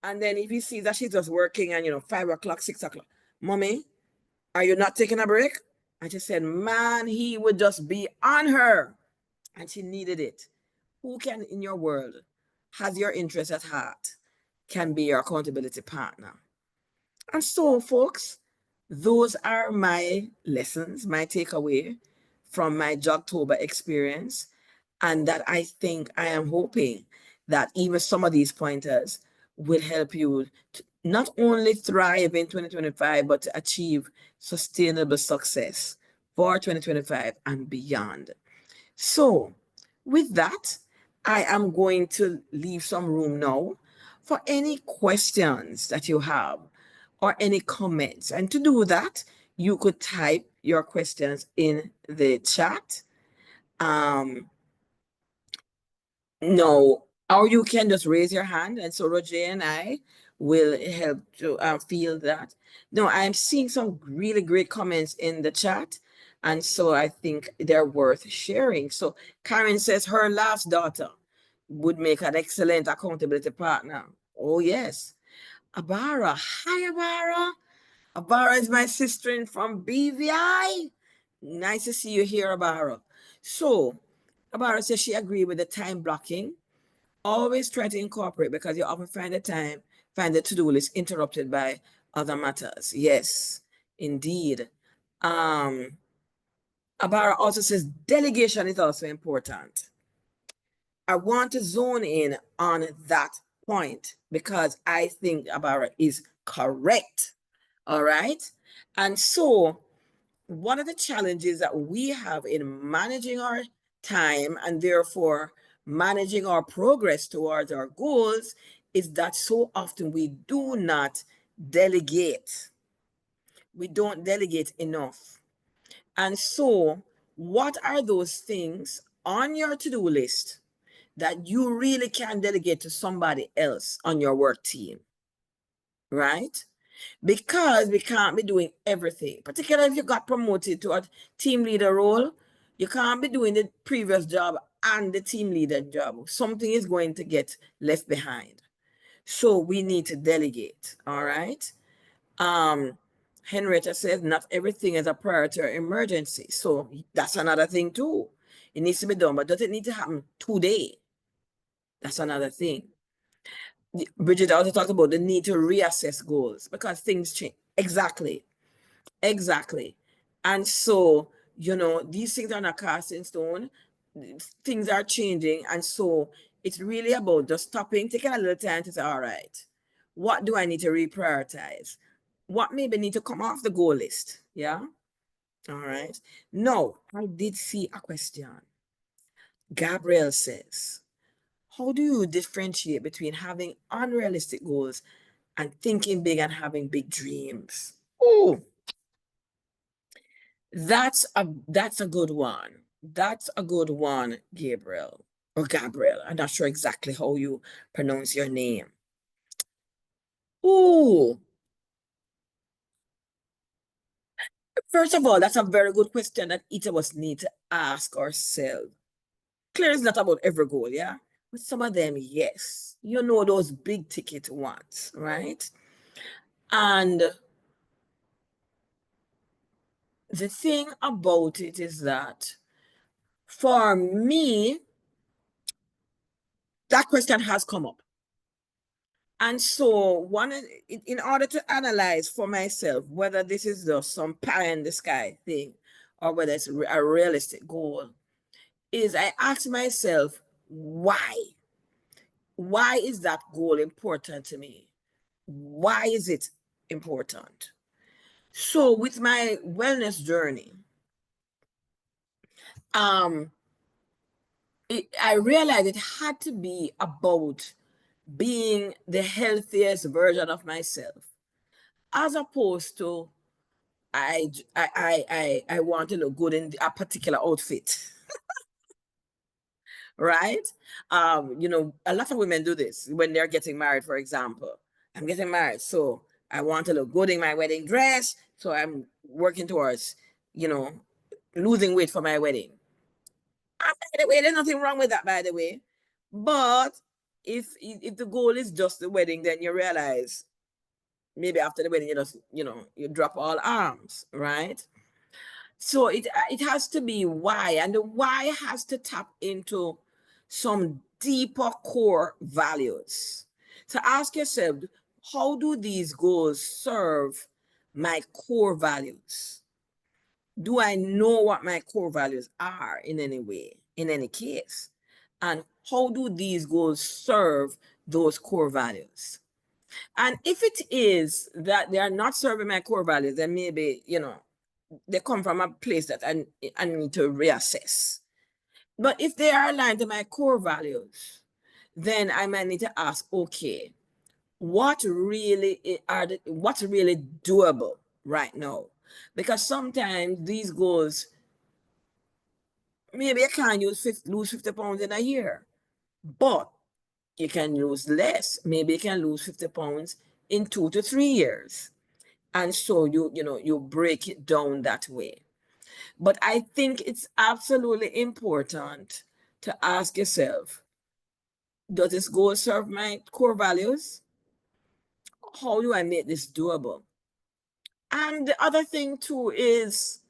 And then if he sees that she's just working and, you know, 5 o'clock, 6 o'clock, Mommy, are you not taking a break? And she said, man, he would just be on her. And she needed it. Who can in your world has your interest at heart, can be your accountability partner? And so, folks, those are my lessons, my takeaway from my Jogtober experience. And that I am hoping that even some of these pointers will help you to not only thrive in 2025, but to achieve sustainable success for 2025 and beyond. So, with that, I am going to leave some room now for any questions that you have or any comments. And to do that, you could type your questions in the chat. No, or you can just raise your hand, and so Roger and I will help to feel that. No, I'm seeing some really great comments in the chat, and so I think they're worth sharing. So Karen says her last daughter would make an excellent accountability partner. Oh, yes. Abara. Hi, Abara. Abara is my sister from BVI. Nice to see you here, Abara. So, Abara says she agreed with the time blocking. Always try to incorporate because you often find the to-do list interrupted by other matters. Yes, indeed. Abara also says delegation is also important. I want to zone in on that point because I think Abara is correct. All right. And so, one of the challenges that we have in managing our time and therefore managing our progress towards our goals is that so often we do not delegate. We don't delegate enough. And so, what are those things on your to do list that you really can delegate to somebody else on your work team? Right? Because we can't be doing everything, particularly if you got promoted to a team leader role. You can't be doing the previous job and the team leader job. Something is going to get left behind. So we need to delegate. All right. Henrietta says not everything is a priority or emergency. So that's another thing too. It needs to be done, but does it need to happen today? That's another thing. Bridget also talked about the need to reassess goals because things change. Exactly. Exactly. And so, these things are not cast in stone. Things are changing. And so it's really about just stopping, taking a little time to say, all right, what do I need to reprioritize? What maybe need to come off the goal list? Yeah. All right. No, I did see a question. Gabrielle says, how do you differentiate between having unrealistic goals and thinking big and having big dreams? Oh, that's a good one. That's a good one, Gabriel. Or Gabriel. I'm not sure exactly how you pronounce your name. Ooh. First of all, that's a very good question that each of us need to ask ourselves. Clear it's not about every goal, yeah? But some of them, yes. Those big ticket ones, right? And the thing about it is that for me, that question has come up. And so, in order to analyze for myself whether this is just some pie in the sky thing or whether it's a realistic goal, is I ask myself, why? Why is that goal important to me? Why is it important? So, with my wellness journey, I realized it had to be about being the healthiest version of myself, as opposed to I want to look good in a particular outfit, right? A lot of women do this when they're getting married, for example. I'm getting married, so I want to look good in my wedding dress, so I'm working towards, you know, losing weight for my wedding. And by the way, there's nothing wrong with that, by the way. But if the goal is just the wedding, then you realize maybe after the wedding you just you drop all arms, right? So it has to be why, and the why has to tap into some deeper core values. So ask yourself, how do these goals serve my core values? Do I know what my core values are in any way, in any case? And how do these goals serve those core values? And if it is that they are not serving my core values, then maybe, they come from a place that I need to reassess. But if they are aligned to my core values, then I might need to ask, okay, what's really doable right now? Because sometimes these goals, maybe I can't lose 50 pounds in a year, but you can lose less. Maybe you can lose 50 pounds in 2 to 3 years. And so you break it down that way. But I think it's absolutely important to ask yourself, does this goal serve my core values? How do I make this doable? And the other thing too is,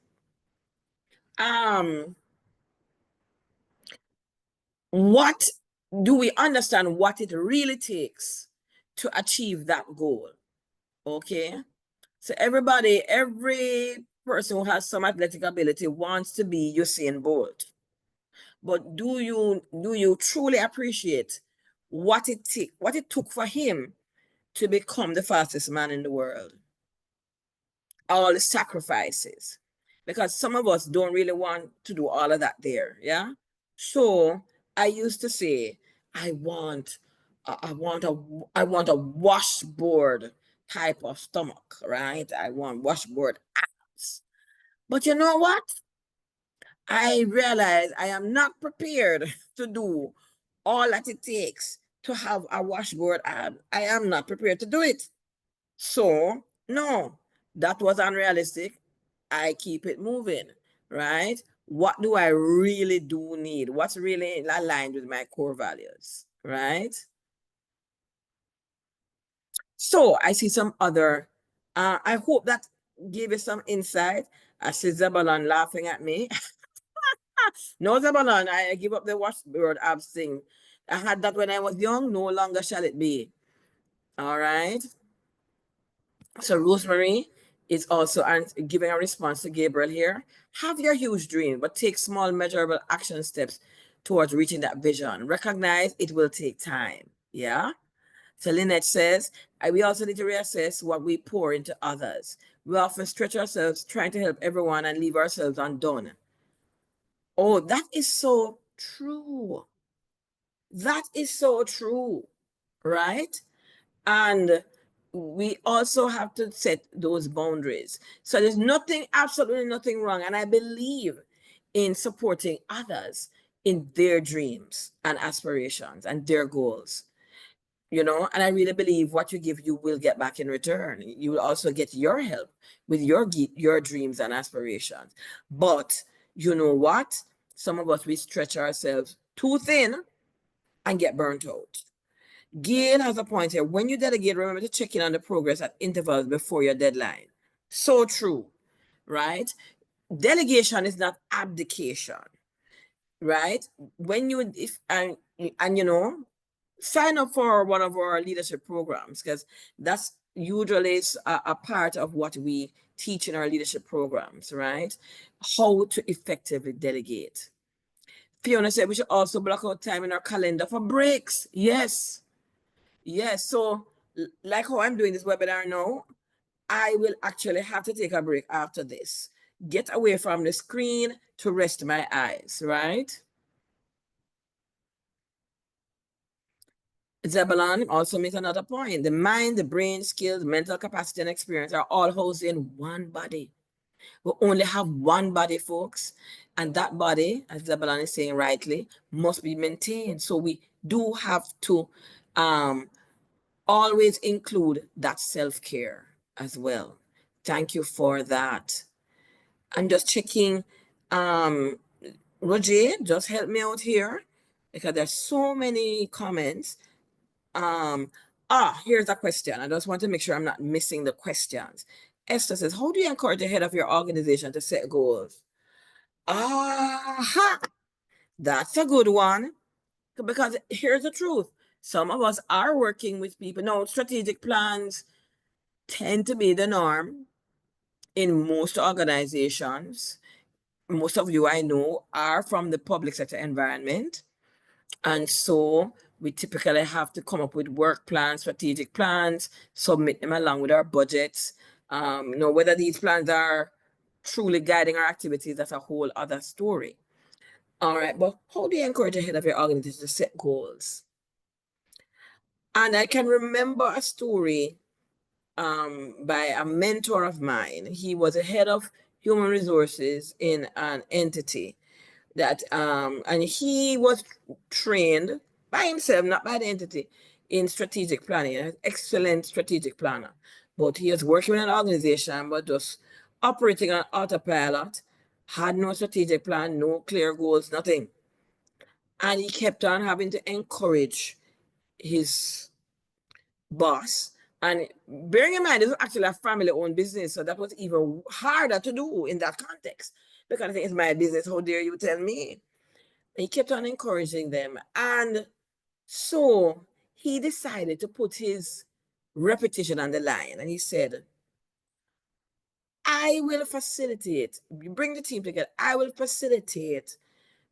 what do we understand what it really takes to achieve that goal? Okay. So every person who has some athletic ability wants to be Usain Bolt. But do you truly appreciate what it took for him to become the fastest man in the world? All the sacrifices. Because some of us don't really want to do all of that there. Yeah. So I used to say, I want I want a washboard type of stomach, right? I want washboard abs. But you know what? I realize I am not prepared to do all that it takes to have a washboard ab. I am not prepared to do it. So, no, that was unrealistic. I keep it moving, right? What do I really do need? What's really aligned with my core values, right? So I see some other, I hope that gave you some insight. I see Zabalon laughing at me. No, Zabalon, I give up the washboard abs thing. I had that when I was young, no longer shall it be. All right. So Rosemary is also giving a response to Gabriel here. Have your huge dream, but take small, measurable action steps towards reaching that vision. Recognize it will take time. Yeah. So Lynette says, we also need to reassess what we pour into others. We often stretch ourselves trying to help everyone and leave ourselves undone. Oh, that is so true. That is so true, right? And we also have to set those boundaries. So there's nothing, absolutely nothing wrong. And I believe in supporting others in their dreams and aspirations and their goals. And I really believe what you give, you will get back in return. You will also get your help with your dreams and aspirations. But you know what? Some of us, we stretch ourselves too thin and get burnt out. Gail has a point here. When you delegate, remember to check in on the progress at intervals before your deadline. So true, right? Delegation is not abdication, right? When you if and sign up for one of our leadership programs, because that's usually a part of what we teach in our leadership programs, right? How to effectively delegate. Fiona said we should also block out time in our calendar for breaks. Yes. Yes. So, like how I'm doing this webinar now, I will actually have to take a break after this. Get away from the screen to rest my eyes, right? Zebulon also makes another point. The mind, the brain, skills, mental capacity, and experience are all housed in one body. We only have one body, folks. And that body, as Zebulon is saying rightly, must be maintained. So we do have to always include that self-care as well. Thank you for that. I'm just checking. Roger, just help me out here because there's so many comments. Here's a question. I just want to make sure I'm not missing the questions. Esther says, how do you encourage the head of your organization to set goals? That's a good one. Because here's the truth. Some of us are working with people. No, strategic plans tend to be the norm in most organizations. Most of you I know are from the public sector environment. And so we typically have to come up with work plans, strategic plans, submit them along with our budgets. Whether these plans are truly guiding our activities, that's a whole other story. All right, but how do you encourage the head of your organization to set goals? And I can remember a story by a mentor of mine. He was a head of human resources in an entity and he was trained by himself, not by the entity, in strategic planning. An excellent strategic planner, but he was working in an organization but just operating on autopilot, had no strategic plan, no clear goals, nothing. And he kept on having to encourage his boss. And bearing in mind, this was actually a family-owned business, so that was even harder to do in that context. Because I think it's my business. How dare you tell me? He kept on encouraging them. And so he decided to put his reputation on the line. And he said, I will facilitate, you bring the team together, I will facilitate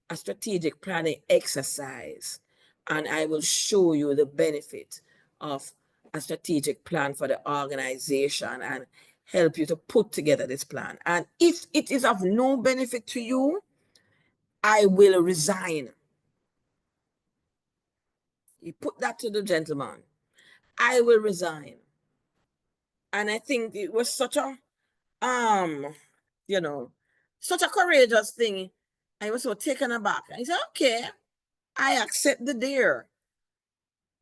a strategic planning exercise, and I will show you the benefit of a strategic plan for the organization and help you to put together this plan. And if it is of no benefit to you, I will resign. You put that to the gentleman. I will resign. And I think it was such a um, you know, such a courageous thing. I was so taken aback. I said, okay, I accept the dare.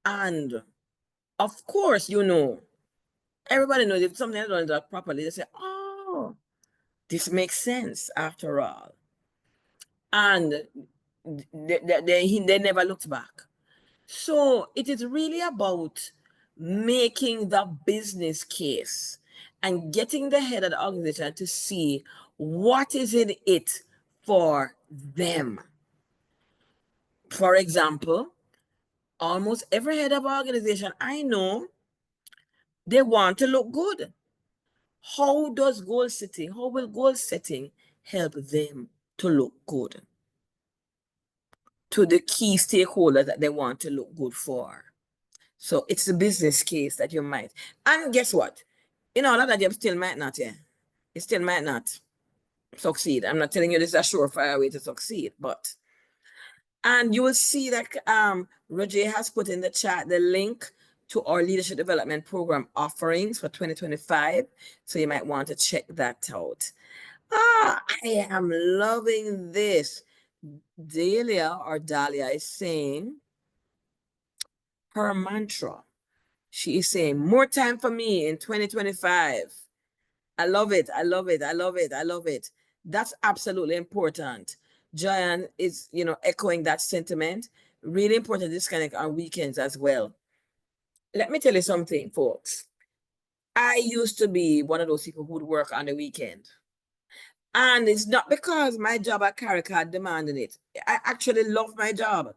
And of course, everybody knows if something is done that properly, they say, oh, this makes sense after all. And they never looked back. So it is really about making the business case and getting the head of the organization to see what is in it for them. For example, almost every head of organization I know, they want to look good. How will goal setting help them to look good to the key stakeholders that they want to look good for? So it's the business case that you might. And guess what? In all of that, you still might not, yeah. You still might not succeed. I'm not telling you this is a surefire way to succeed, but and you will see that Roger has put in the chat the link to our leadership development program offerings for 2025. So you might want to check that out. I am loving this. Dahlia is saying her mantra. She is saying more time for me in 2025. I love it. I love it. I love it. I love it. That's absolutely important. Joanne is, echoing that sentiment. Really important to disconnect on weekends as well. Let me tell you something, folks. I used to be one of those people who would work on the weekend. And it's not because my job at CARICAD demanded it. I actually love my job.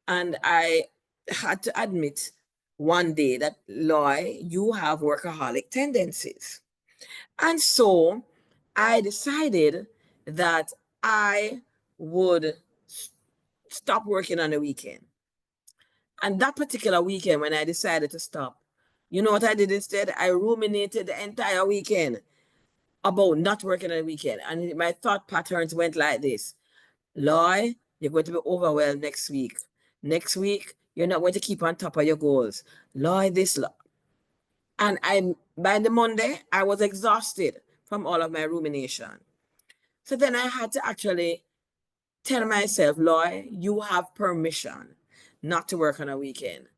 And I had to admit one day that, Loy, you have workaholic tendencies. And so I decided that I would stop working on the weekend. And that particular weekend, when I decided to stop, you know what I did instead? I ruminated the entire weekend about not working on the weekend. And my thought patterns went like this. Loy, you're going to be overwhelmed next week. Next week, you're not going to keep on top of your goals. Loy, this. And by the Monday, I was exhausted from all of my rumination. So then I had to actually tell myself, Loy, you have permission not to work on a weekend.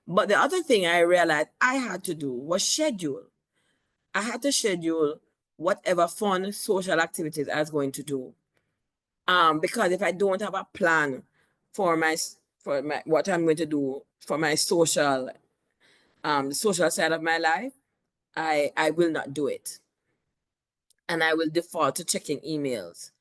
But the other thing I realized I had to do was schedule. I had to schedule whatever fun social activities I was going to do. Because if I don't have a plan for my what I'm going to do for my social social side of my life, I will not do it. And I will default to checking emails.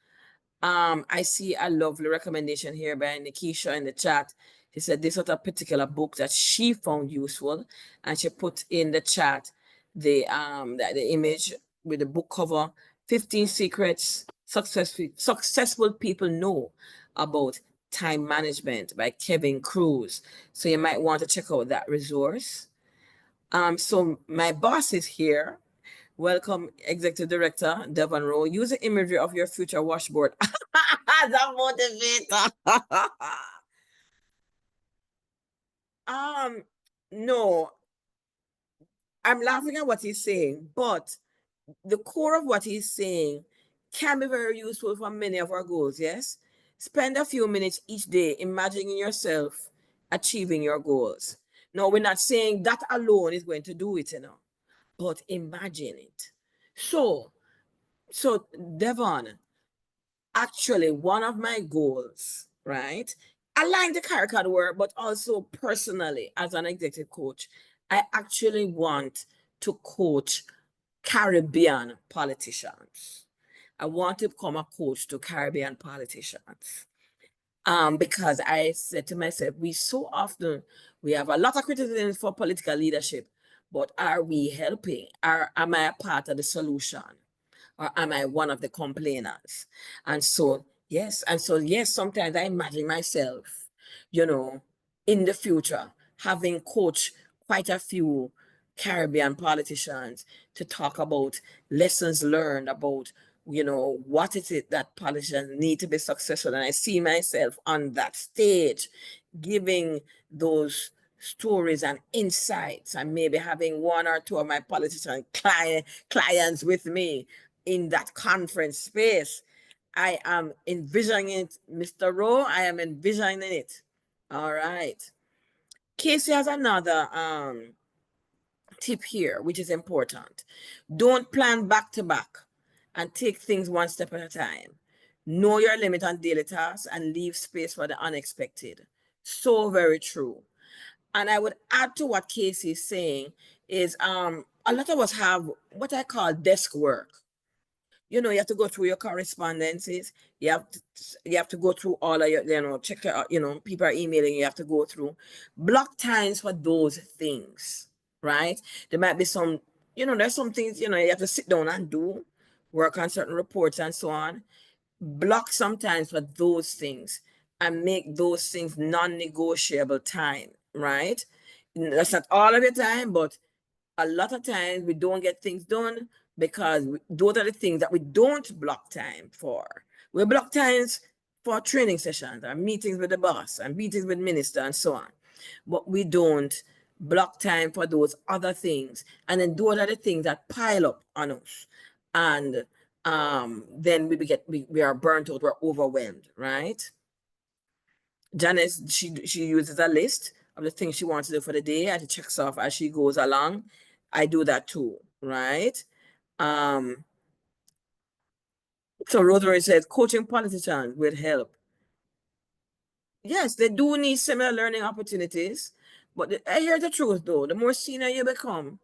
I see a lovely recommendation here by Nikisha in the chat. She said this was a particular book that she found useful, and she put in the chat the image with the book cover, 15 Secrets Successful People Know About Time Management by Kevin Cruz. So you might want to check out that resource. So my boss is here. Welcome, Executive Director Devon Rowe. Use the imagery of your future washboard as a motivator. No, I'm laughing at what he's saying, but the core of what he's saying can be very useful for many of our goals, yes? Spend a few minutes each day imagining yourself achieving your goals. No, we're not saying that alone is going to do it, but imagine it. So Devon, actually one of my goals, right? I like the CARICAD work, but also personally as an executive coach, I actually want to coach Caribbean politicians. I want to become a coach to Caribbean politicians. Because I said to myself, we have a lot of criticism for political leadership, but are we helping? Am I a part of the solution? or am I one of the complainers? And so, yes, sometimes I imagine myself, you know, in the future, having coached quite a few Caribbean politicians to talk about lessons learned about, what is it that politicians need to be successful. And I see myself on that stage giving those stories and insights, and maybe having one or two of my politician clients with me in that conference space. I am envisioning it, Mr. Rowe. I am envisioning it. All right. Casey has another tip here, which is important. Don't plan back to back and take things one step at a time. Know your limit on daily tasks and leave space for the unexpected. So very true. And I would add to what Casey is saying is a lot of us have what I call desk work. You have to go through your correspondences. You have to go through all of your, check out, people are emailing, you have to go through. Block times for those things, right? There might be some, there's some things, you have to sit down and do, work on certain reports and so on. Block sometimes for those things and make those things non-negotiable time, right? That's not all of your time, but a lot of times we don't get things done because those are the things that we don't block time for. We block times for training sessions and meetings with the boss and meetings with minister and so on. But we don't block time for those other things. And then those are the things that pile up on us. And then we are burnt out, we're overwhelmed, right? Janice, she uses a list of the things she wants to do for the day and she checks off as she goes along. I do that too, right? Um, so Rosemary says coaching politicians will help. Yes, they do need similar learning opportunities, but I hear the truth though. The more senior you become,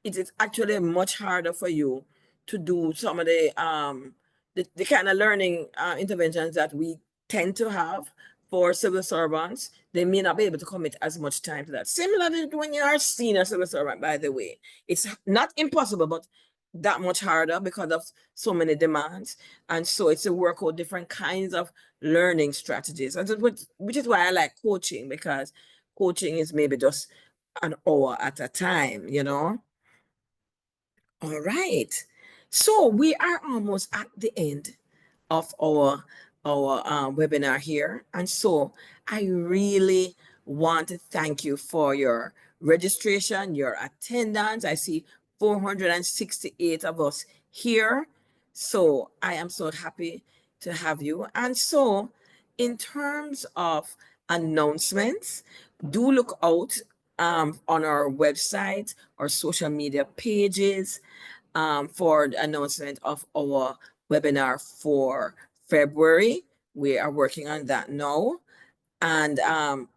it is actually much harder for you to do some of the kind of learning interventions that we tend to have for civil servants. They may not be able to commit as much time to that. Similarly, when you are a senior civil servant, by the way, it's not impossible, but that much harder because of so many demands. And so it's to work out different kinds of learning strategies. And so, which is why I like coaching, because coaching is maybe just an hour at a time. All right. So we are almost at the end of our webinar here. And so I really want to thank you for your registration, your attendance. I see 468 of us here. So I am so happy to have you. And so in terms of announcements, do look out on our website or social media pages for the announcement of our webinar for February. We are working on that now. And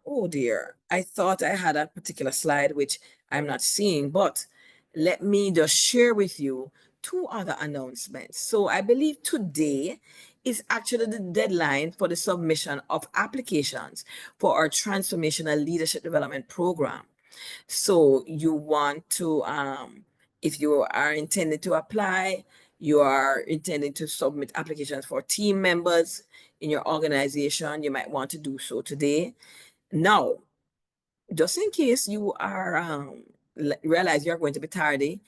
oh dear, I thought I had a particular slide which I'm not seeing, but let me just share with you two other announcements. So I believe today is actually the deadline for the submission of applications for our Transformational Leadership Development Program. So you want to, if you are intending to apply, you are intending to submit applications for team members in your organization, you might want to do so today. Now, just in case you are realize you're going to be tardy,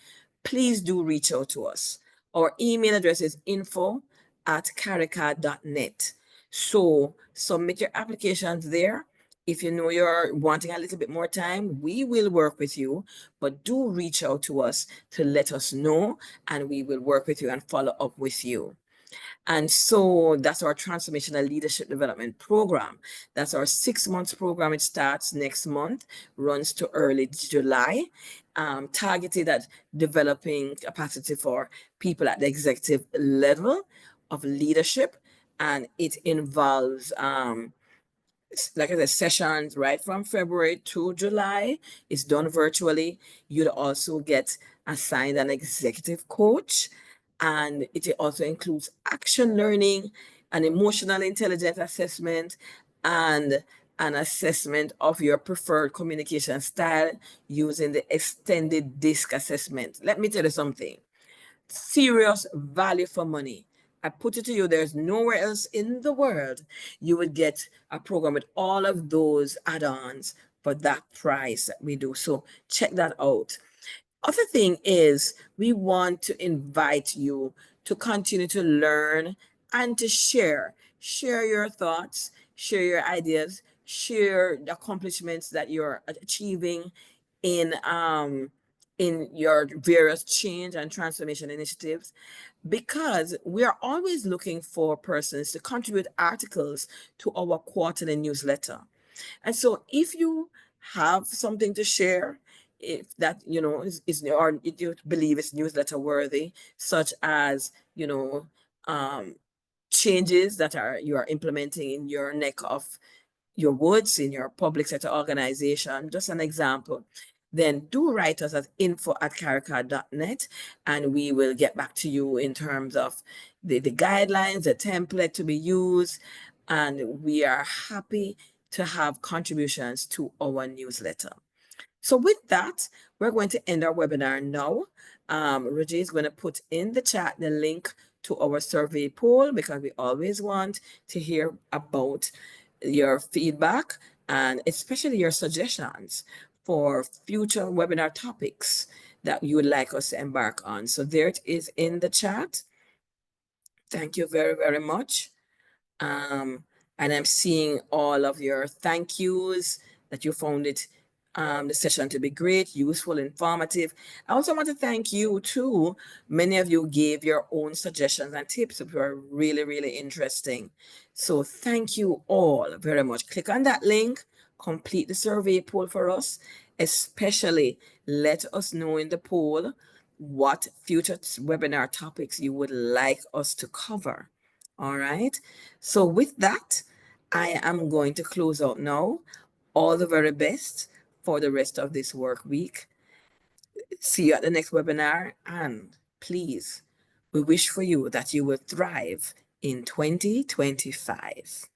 please do reach out to us. Our email address is info@caricad.net. So submit your applications there. If you know you're wanting a little bit more time, we will work with you, but do reach out to us to let us know, and we will work with you and follow up with you. And so that's our Transformational Leadership Development Program. That's our 6 months program. It starts next month, runs to early July, targeted at developing capacity for people at the executive level of leadership. And it involves like I said, sessions right from February to July. It's done virtually. You'd also get assigned an executive coach, and it also includes action learning, an emotional intelligence assessment, and an assessment of your preferred communication style using the extended DISC assessment. Let me tell you something. serious value for money. I put it to you, there's nowhere else in the world you would get a program with all of those add-ons for that price that we do. So check that out. Other thing is we want to invite you to continue to learn and to share. Share your thoughts, share your ideas, share the accomplishments that you're achieving in your various change and transformation initiatives, because we are always looking for persons to contribute articles to our quarterly newsletter. And so if you have something to share, if that, is or if you believe it's newsletter worthy, such as, um, changes that you are implementing in your neck of your woods, in your public sector organization, just an example, then do write us at info@caricad.net, and we will get back to you in terms of the guidelines, the template to be used, and we are happy to have contributions to our newsletter. So with that, we're going to end our webinar now. Reggie is going to put in the chat the link to our survey poll, because we always want to hear about your feedback and especially your suggestions for future webinar topics that you would like us to embark on. So there it is in the chat. Thank you very, very much. And I'm seeing all of your thank yous, that you found it, the session to be great, useful, informative. I also want to thank you too. Many of you gave your own suggestions and tips that were really, really interesting. So thank you all very much. Click on that link, complete the survey poll for us, especially let us know in the poll what future webinar topics you would like us to cover. All right. So with that, I am going to close out now. All the very best for the rest of this work week. See you at the next webinar. And please, we wish for you that you will thrive in 2025.